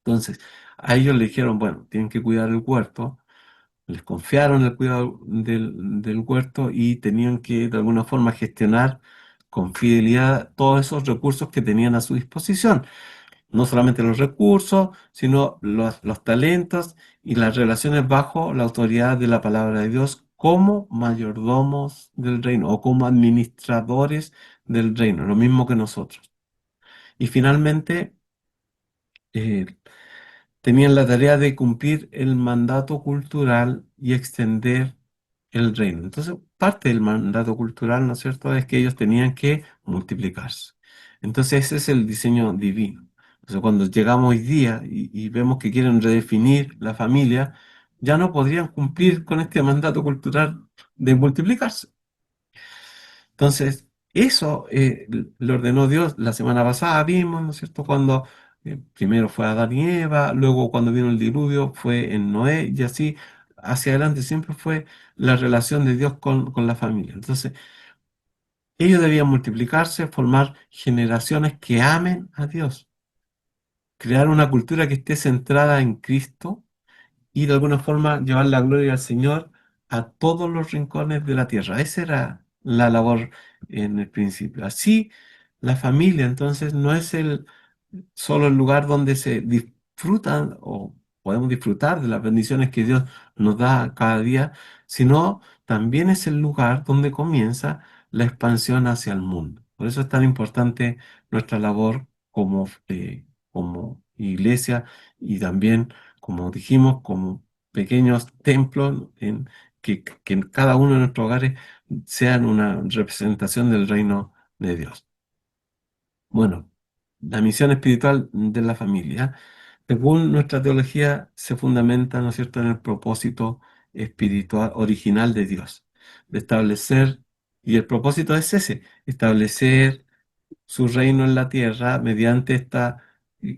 Entonces, a ellos le dijeron, bueno, tienen que cuidar el huerto, les confiaron el cuidado del huerto y tenían que de alguna forma gestionar con fidelidad todos esos recursos que tenían a su disposición. No solamente los recursos, sino los talentos y las relaciones bajo la autoridad de la palabra de Dios como mayordomos del reino o como administradores del reino, lo mismo que nosotros. Y finalmente, eh, tenían la tarea de cumplir el mandato cultural y extender el reino. Entonces, parte del mandato cultural, ¿no es cierto?, es que ellos tenían que multiplicarse. Entonces, ese es el diseño divino. Entonces, cuando llegamos hoy día y vemos que quieren redefinir la familia, ya no podrían cumplir con este mandato cultural de multiplicarse. Entonces, eso lo ordenó Dios. La semana pasada vimos, ¿no es cierto?, cuando primero fue Adán y Eva, luego cuando vino el diluvio fue en Noé, y así hacia adelante siempre fue la relación de Dios con la familia. Entonces, ellos debían multiplicarse, formar generaciones que amen a Dios, crear una cultura que esté centrada en Cristo y de alguna forma llevar la gloria al Señor a todos los rincones de la tierra. Esa era la labor en el principio. Así, la familia entonces no es solo el lugar donde se disfrutan o podemos disfrutar de las bendiciones que Dios nos da cada día, sino también es el lugar donde comienza la expansión hacia el mundo. Por eso es tan importante nuestra labor como iglesia y también, como dijimos, como pequeños templos que en cada uno de nuestros hogares sean una representación del reino de Dios. Bueno, la misión espiritual de la familia, según nuestra teología, se fundamenta, ¿no es cierto?, en el propósito espiritual original de Dios, de establecer, y el propósito es ese, establecer su reino en la tierra mediante esta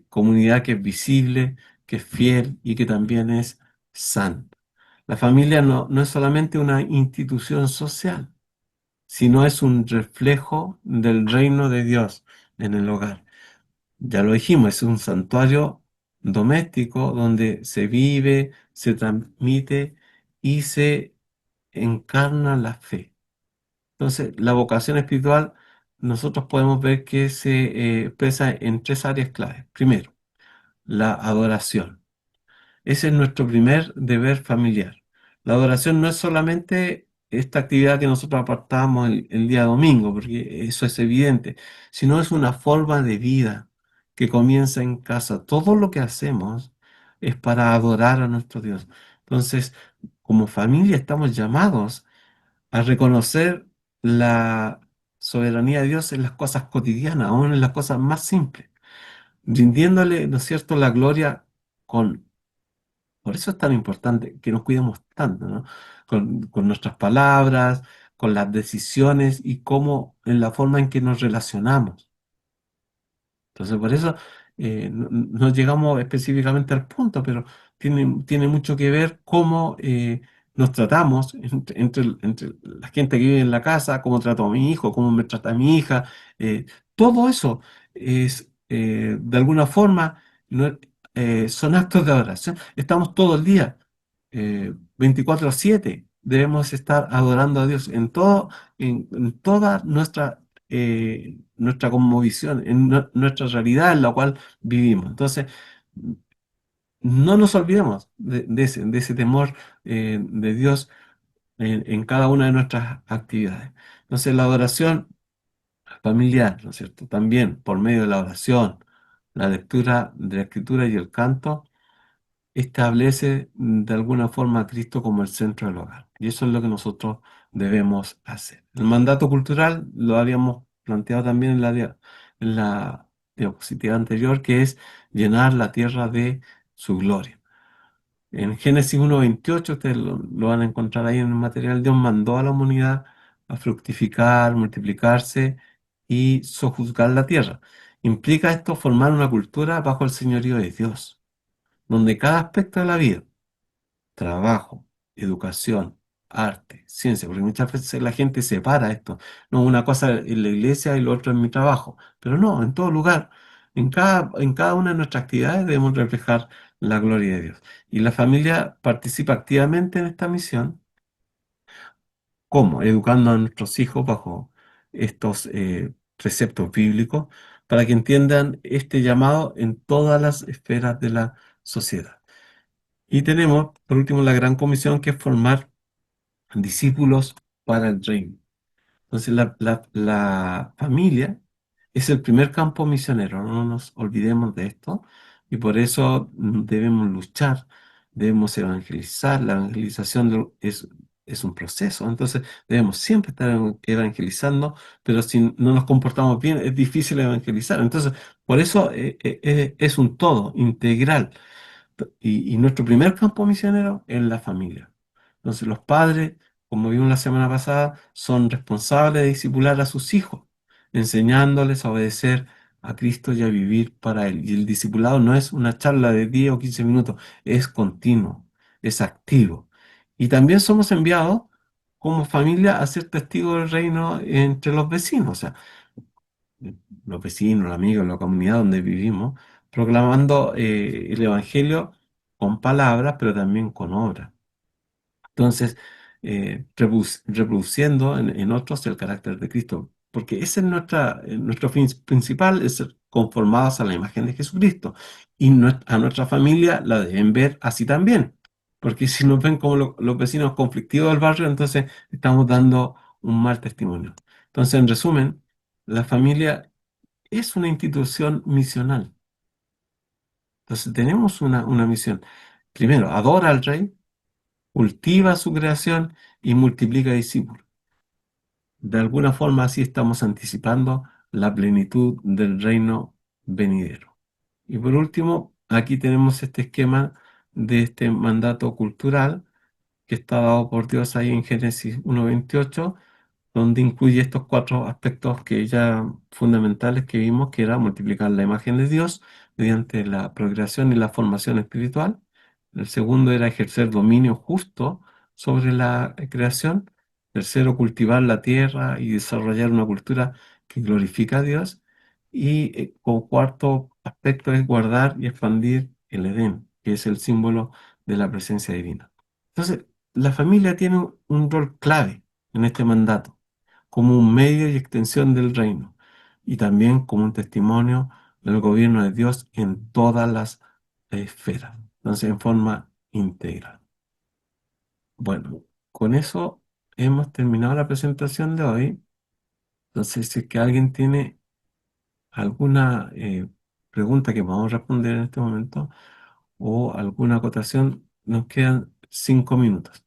comunidad que es visible, que es fiel y que también es santa. La familia no es solamente una institución social, sino es un reflejo del reino de Dios en el hogar. Ya lo dijimos, es un santuario doméstico donde se vive, se transmite y se encarna la fe. Entonces, la vocación espiritual, nosotros podemos ver que se expresa en tres áreas claves. Primero, la adoración. Ese es nuestro primer deber familiar. La adoración no es solamente esta actividad que nosotros apartamos el día domingo, porque eso es evidente, sino es una forma de vida que comienza en casa. Todo lo que hacemos es para adorar a nuestro Dios. Entonces, como familia estamos llamados a reconocer la soberanía de Dios en las cosas cotidianas, aún en las cosas más simples, rindiéndole, ¿no es cierto?, la gloria con Por eso es tan importante que nos cuidemos tanto, ¿no? Con nuestras palabras, con las decisiones y cómo, en la forma en que nos relacionamos. Entonces, por eso no llegamos específicamente al punto, pero tiene mucho que ver cómo nos tratamos entre la gente que vive en la casa, cómo trato a mi hijo, cómo me trata a mi hija. Todo eso es, de alguna forma, son actos de adoración. Estamos todo el día, 24/7. Debemos estar adorando a Dios en toda nuestra cosmovisión, en nuestra realidad en la cual vivimos. Entonces, no nos olvidemos de ese temor de Dios en cada una de nuestras actividades. Entonces, la adoración familiar, ¿no es cierto? También por medio de la oración, la lectura de la Escritura y el canto establece de alguna forma a Cristo como el centro del hogar. Y eso es lo que nosotros debemos hacer. El mandato cultural lo habíamos planteado también en la diapositiva anterior, que es llenar la tierra de su gloria. En Génesis 1:28, ustedes lo van a encontrar ahí en el material, Dios mandó a la humanidad a fructificar, multiplicarse y sojuzgar la tierra. Implica esto formar una cultura bajo el señorío de Dios, donde cada aspecto de la vida, trabajo, educación, arte, ciencia, porque muchas veces la gente separa esto, no, una cosa en la iglesia y lo otro en mi trabajo, pero no, en todo lugar, en cada una de nuestras actividades debemos reflejar la gloria de Dios. Y la familia participa activamente en esta misión. ¿Cómo? Educando a nuestros hijos bajo estos preceptos bíblicos para que entiendan este llamado en todas las esferas de la sociedad. Y tenemos, por último, la gran comisión, que es formar discípulos para el reino. Entonces, la familia es el primer campo misionero, no nos olvidemos de esto, y por eso debemos luchar, debemos evangelizar. La evangelización es un proceso, entonces debemos siempre estar evangelizando, pero si no nos comportamos bien, es difícil evangelizar. Entonces, por eso es un todo integral. Y nuestro primer campo misionero es la familia. Entonces los padres, como vimos la semana pasada, son responsables de discipular a sus hijos, enseñándoles a obedecer a Cristo y a vivir para Él. Y el discipulado no es una charla de 10 o 15 minutos, es continuo, es activo. Y también somos enviados como familia a ser testigos del reino entre los vecinos. O sea, los vecinos, los amigos, la comunidad donde vivimos, proclamando el Evangelio con palabras, pero también con obras. Entonces, reproduciendo en otros el carácter de Cristo, porque ese es nuestro fin principal, es ser conformados a la imagen de Jesucristo. Y a nuestra familia la deben ver así también, porque si nos ven como los vecinos conflictivos del barrio, entonces estamos dando un mal testimonio. Entonces, en resumen, la familia es una institución misional. Entonces tenemos una misión. Primero, adora al Rey, cultiva su creación y multiplica discípulos. De alguna forma así estamos anticipando la plenitud del reino venidero. Y por último, aquí tenemos este esquema de este mandato cultural que está dado por Dios ahí en Génesis 1:28, donde incluye estos cuatro aspectos que ya fundamentales que vimos, que era multiplicar la imagen de Dios mediante la procreación y la formación espiritual. El segundo era ejercer dominio justo sobre la creación. Tercero, cultivar la tierra y desarrollar una cultura que glorifica a Dios. Y como cuarto aspecto es guardar y expandir el Edén, que es el símbolo de la presencia divina. Entonces, la familia tiene un rol clave en este mandato, como un medio y extensión del reino, y también como un testimonio del gobierno de Dios en todas las esferas, entonces en forma integral. Bueno, con eso hemos terminado la presentación de hoy. Entonces, si es que alguien tiene alguna pregunta que podamos responder en este momento o alguna acotación, nos quedan 5 minutos.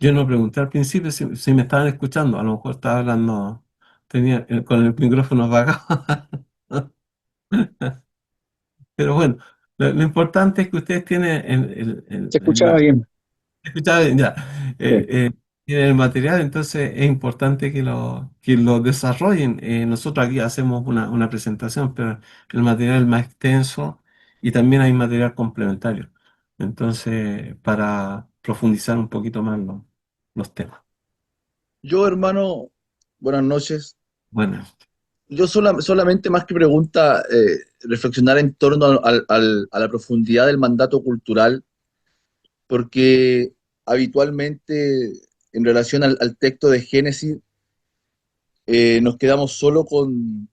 Yo no pregunté al principio si me estaban escuchando, a lo mejor estaba hablando, tenía con el micrófono apagado. Pero bueno, lo importante es que ustedes tienen Se escuchaba bien. escuchaba bien, ya, Sí. tienen el material, entonces es importante que lo desarrollen. Nosotros aquí hacemos una presentación, pero el material es más extenso y también hay material complementario. Entonces, para profundizar un poquito más los temas. Yo, hermano, buenas noches. Bueno, Yo solamente más que pregunta, reflexionar en torno a la profundidad del mandato cultural, porque habitualmente en relación al texto de Génesis nos quedamos solo con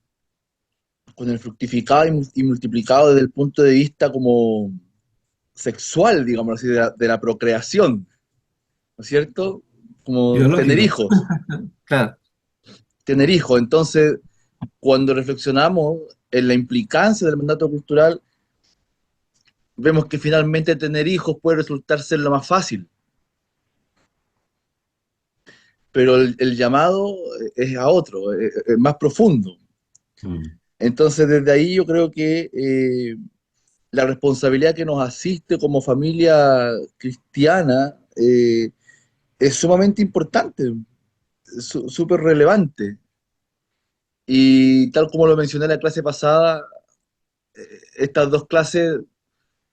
el fructificado y multiplicado desde el punto de vista como sexual, digamos así, de la procreación, ¿no es cierto? Como tener biológico, hijos, claro. tener hijos. Entonces, cuando reflexionamos en la implicancia del mandato cultural, vemos que finalmente tener hijos puede resultar ser lo más fácil, pero el llamado es a otro, es más profundo. Mm. Entonces, desde ahí yo creo que la responsabilidad que nos asiste como familia cristiana es sumamente importante, súper relevante. Y tal como lo mencioné en la clase pasada, estas dos clases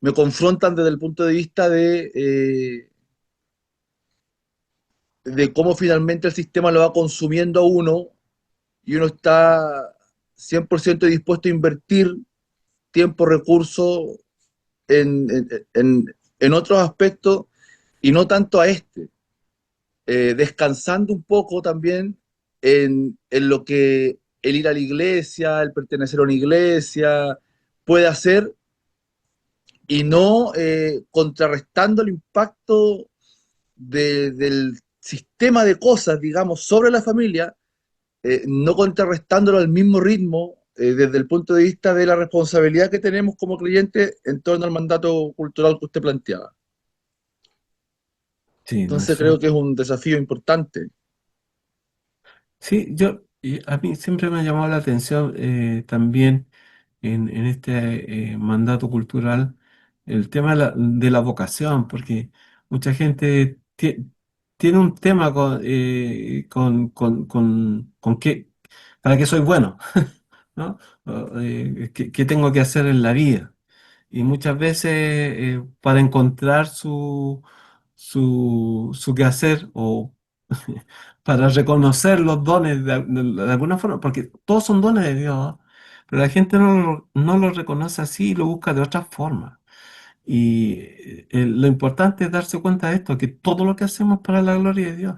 me confrontan desde el punto de vista de cómo finalmente el sistema lo va consumiendo a uno y uno está 100% dispuesto a invertir tiempo, recursos en otros aspectos y no tanto a este, descansando un poco también en lo que el ir a la iglesia, el pertenecer a una iglesia puede hacer y no contrarrestando el impacto del sistema de cosas, digamos, sobre la familia, no contrarrestándolo al mismo ritmo desde el punto de vista de la responsabilidad que tenemos como creyentes en torno al mandato cultural que usted planteaba. Sí, no, Entonces creo que es un desafío importante. sí, y a mí siempre me ha llamado la atención también en este mandato cultural el tema de la vocación, porque mucha gente tiene un tema con para qué soy bueno, ¿no? ¿Qué tengo que hacer en la vida? Y muchas veces para encontrar su quehacer o para reconocer los dones de alguna forma, porque todos son dones de Dios, ¿no? Pero la gente no lo reconoce así y lo busca de otra forma. Y lo importante es darse cuenta de esto, que todo lo que hacemos es para la gloria de Dios.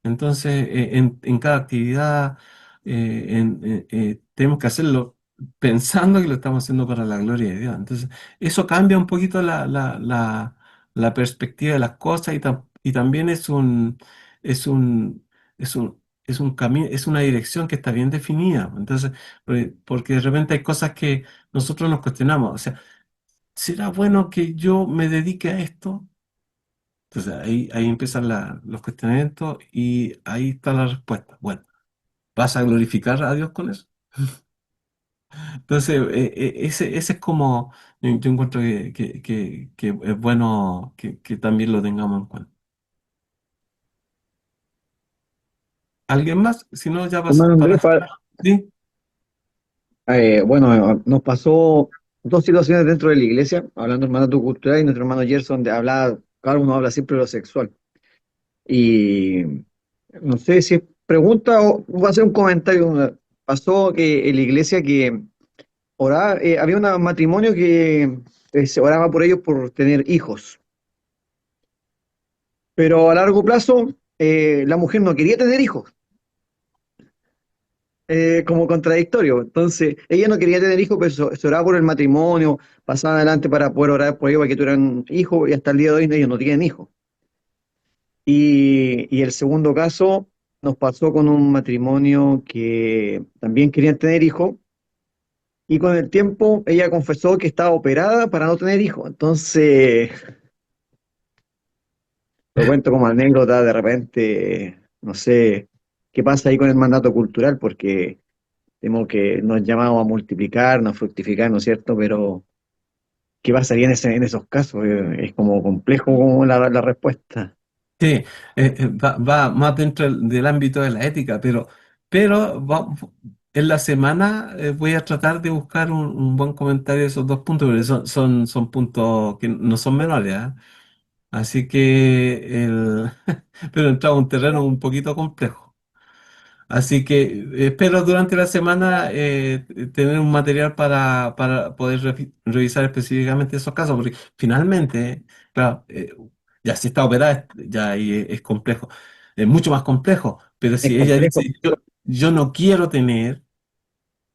Entonces, en cada actividad, tenemos que hacerlo pensando que lo estamos haciendo para la gloria de Dios. Entonces, eso cambia un poquito la perspectiva de las cosas y también es un, es un camino, es una dirección que está bien definida. Entonces, porque de repente hay cosas que nosotros nos cuestionamos. O sea, ¿será bueno que yo me dedique a esto? Entonces ahí empiezan los cuestionamientos y ahí está la respuesta. Bueno, ¿vas a glorificar a Dios con eso? Entonces, ese es como, yo encuentro que es bueno que también lo tengamos en cuenta. ¿Alguien más? Si no, ya Hermano para... Andrés, Sí, bueno, nos pasó dos situaciones dentro de la iglesia, hablando del mandato cultural y nuestro hermano Gerson, de hablar, cada uno habla siempre de lo sexual. Y no sé si es pregunta o voy a hacer un comentario. Pasó que en la iglesia que oraba, había un matrimonio que se oraba por ellos por tener hijos, pero a largo plazo la mujer no quería tener hijos, como contradictorio. Entonces, ella no quería tener hijos, pero se oraba por el matrimonio, pasaba adelante para poder orar por ellos para que tuvieran hijos, y hasta el día de hoy ellos no tienen hijos. Y el segundo caso nos pasó con un matrimonio que también querían tener hijos, y con el tiempo ella confesó que estaba operada para no tener hijos. Entonces, Lo cuento como anécdota de repente, no sé qué pasa ahí con el mandato cultural, porque tenemos que nos llamamos a multiplicar, a fructificar, ¿no es cierto? Pero ¿qué pasaría en esos casos? Es como complejo como la respuesta. Sí, va más dentro del ámbito de la ética, pero en la semana voy a tratar de buscar un buen comentario de esos dos puntos, porque son puntos que no son menores, ¿ah? Así que pero entraba en un terreno un poquito complejo. Así que espero durante la semana tener un material para poder revisar específicamente esos casos, porque finalmente, claro, ya si está operada, ya ahí es complejo, es mucho más complejo, pero Es si ella complejo. dice, yo no quiero tener,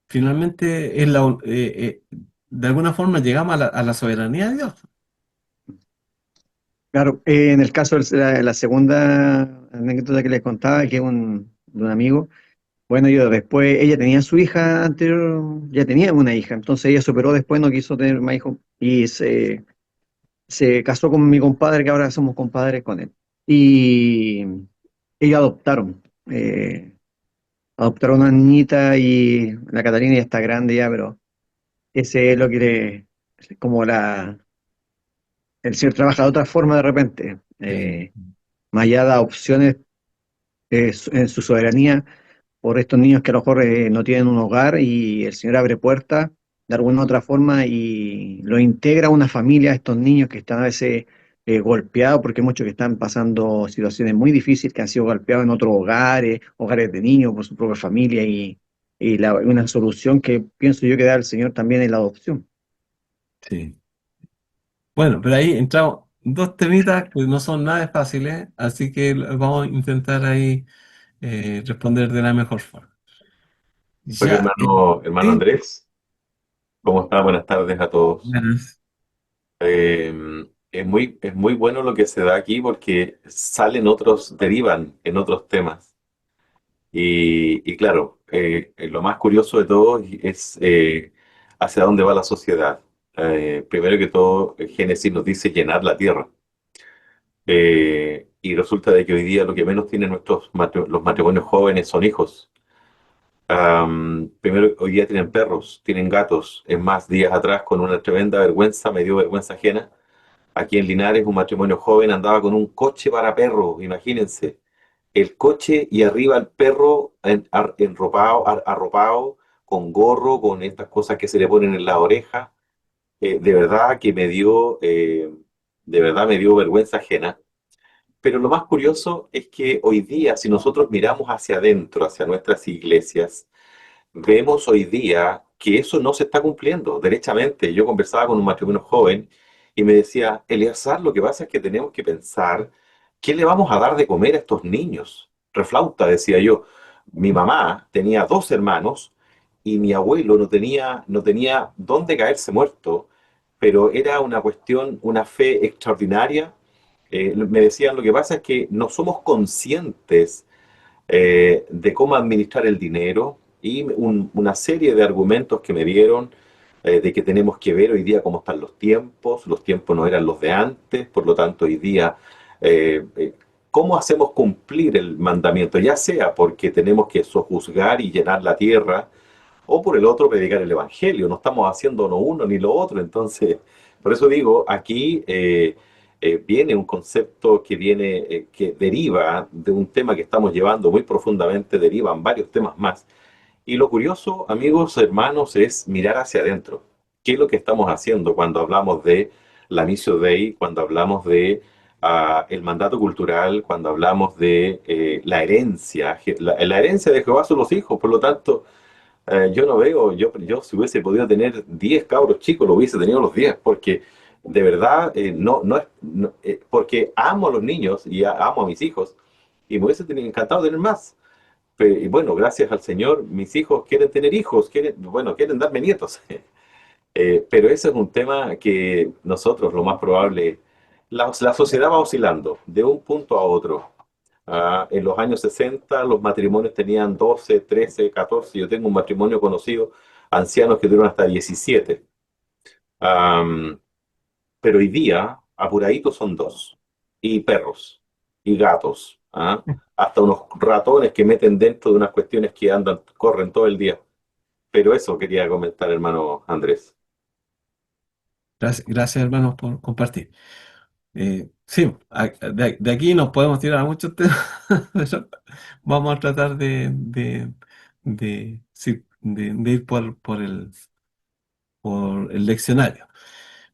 finalmente de alguna forma llegamos a la soberanía de Dios. Claro, en el caso de la segunda anécdota que les contaba, que es de un amigo, bueno, yo después, ella tenía su hija anterior, ya tenía una hija, entonces ella superó después, no quiso tener más hijos y se casó con mi compadre, que ahora somos compadres con él. Y ellos adoptaron una niñita y la Catalina ya está grande ya, pero ese es lo que como el señor trabaja de otra forma de repente, Sí, más allá da opciones en su soberanía por estos niños que a lo mejor no tienen un hogar y el Señor abre puertas de alguna u otra forma y lo integra a una familia, a estos niños que están a veces golpeados, porque hay muchos que están pasando situaciones muy difíciles, que han sido golpeados en otros hogares, hogares de niños, por su propia familia y una solución que pienso yo que da el Señor también en la adopción. sí. Bueno, pero ahí entramos dos temitas que no son nada fáciles, así que vamos a intentar ahí responder de la mejor forma. Hola Ya, hermano sí, Andrés, ¿cómo está? Buenas tardes a todos. buenas. Es muy bueno lo que se da aquí porque salen otros, derivan en otros temas. Y claro, lo más curioso de todo es hacia dónde va la sociedad. Primero que todo, Génesis nos dice llenar la tierra. Y resulta de que hoy día lo que menos tienen los matrimonios jóvenes son hijos. Primero, hoy día tienen perros, tienen gatos. Es más, días atrás, con una tremenda vergüenza, me dio vergüenza ajena. Aquí en Linares, un matrimonio joven andaba con un coche para perros, imagínense. El coche y arriba el perro enropado, arropado, con gorro, con estas cosas que se le ponen en la oreja. De verdad que de verdad me dio vergüenza ajena. Pero lo más curioso es que hoy día, si nosotros miramos hacia adentro, hacia nuestras iglesias, vemos hoy día que eso no se está cumpliendo. Derechamente, yo conversaba con un matrimonio joven y me decía, Eleazar, lo que pasa es que tenemos que pensar, ¿qué le vamos a dar de comer a estos niños? Reflauta, decía yo. Mi mamá tenía dos hermanos y mi abuelo no tenía dónde caerse muerto, pero era una cuestión, una fe extraordinaria. Me decían, lo que pasa es que no somos conscientes de cómo administrar el dinero y una serie de argumentos que me dieron de que tenemos que ver hoy día cómo están los tiempos no eran los de antes, por lo tanto hoy día eh, eh, cómo hacemos cumplir el mandamiento, ya sea porque tenemos que sojuzgar y llenar la tierra o por el otro predicar el evangelio. No estamos haciendo no uno ni lo otro. Entonces, por eso digo, aquí viene un concepto que deriva de un tema que estamos llevando muy profundamente, derivan varios temas más. Y lo curioso, amigos, hermanos, es mirar hacia adentro. ¿Qué es lo que estamos haciendo cuando hablamos de la Missio Dei, cuando hablamos de el mandato cultural, cuando hablamos de la herencia? La herencia de Jehová son los hijos, por lo tanto, yo no veo, yo si hubiese podido tener 10 cabros chicos, lo hubiese tenido los 10 porque de verdad no es, porque amo a los niños y amo a mis hijos, y me hubiese encantado tener más. Y bueno, gracias al Señor, mis hijos quieren tener hijos, bueno, quieren darme nietos. Pero ese es un tema que nosotros, lo más probable, la sociedad va oscilando de un punto a otro. En los años 60 los matrimonios tenían 12, 13, 14. Yo tengo un matrimonio conocido, ancianos que tuvieron hasta 17. Am, pero hoy día, apuraditos son dos. Y perros. y gatos, ¿ah? Hasta unos ratones que meten dentro de unas cuestiones que andan, corren todo el día. Pero eso quería comentar, hermano Andrés. Gracias, hermanos, por compartir. Sí, de aquí nos podemos tirar a muchos temas, pero vamos a tratar sí, de ir por el leccionario.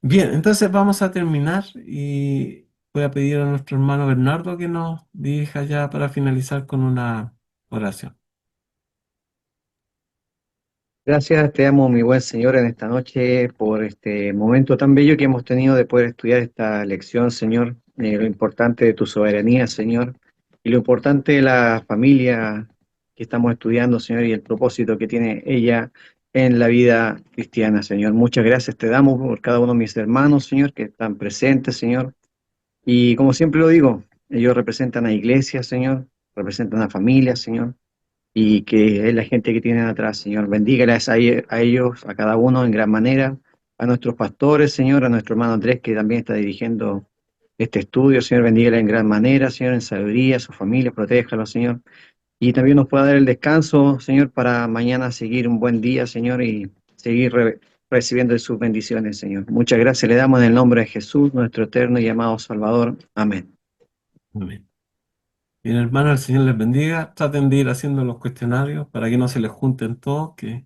Bien, entonces vamos a terminar y voy a pedir a nuestro hermano Bernardo que nos dirija ya para finalizar con una oración. Gracias, te amo, mi buen Señor, en esta noche por este momento tan bello que hemos tenido de poder estudiar esta lección, Señor. Lo importante de tu soberanía, Señor, y lo importante de la familia que estamos estudiando, Señor, y el propósito que tiene ella en la vida cristiana, Señor. Muchas gracias te damos por cada uno de mis hermanos, Señor, que están presentes, Señor. Y como siempre lo digo, ellos representan a iglesias, Señor, representan a familias, Señor, y que es la gente que tienen atrás, Señor. Bendígalas a ellos, a cada uno en gran manera, a nuestros pastores, Señor, a nuestro hermano Andrés, que también está dirigiendo este estudio, Señor, bendígala en gran manera, Señor, en sabiduría, a su familia, protéjalo, Señor. Y también nos pueda dar el descanso, Señor, para mañana seguir un buen día, Señor, y seguir recibiendo de sus bendiciones, Señor. Muchas gracias le damos en el nombre de Jesús, nuestro eterno y amado Salvador. Amén. Amén. Bien, hermano, el Señor les bendiga. Traten de ir haciendo los cuestionarios para que no se les junten todos, que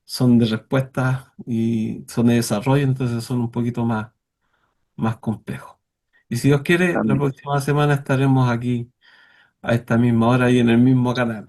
son de respuesta y son de desarrollo, entonces son un poquito más complejos. Y si Dios quiere, la Amén. próxima semana estaremos aquí a esta misma hora y en el mismo canal.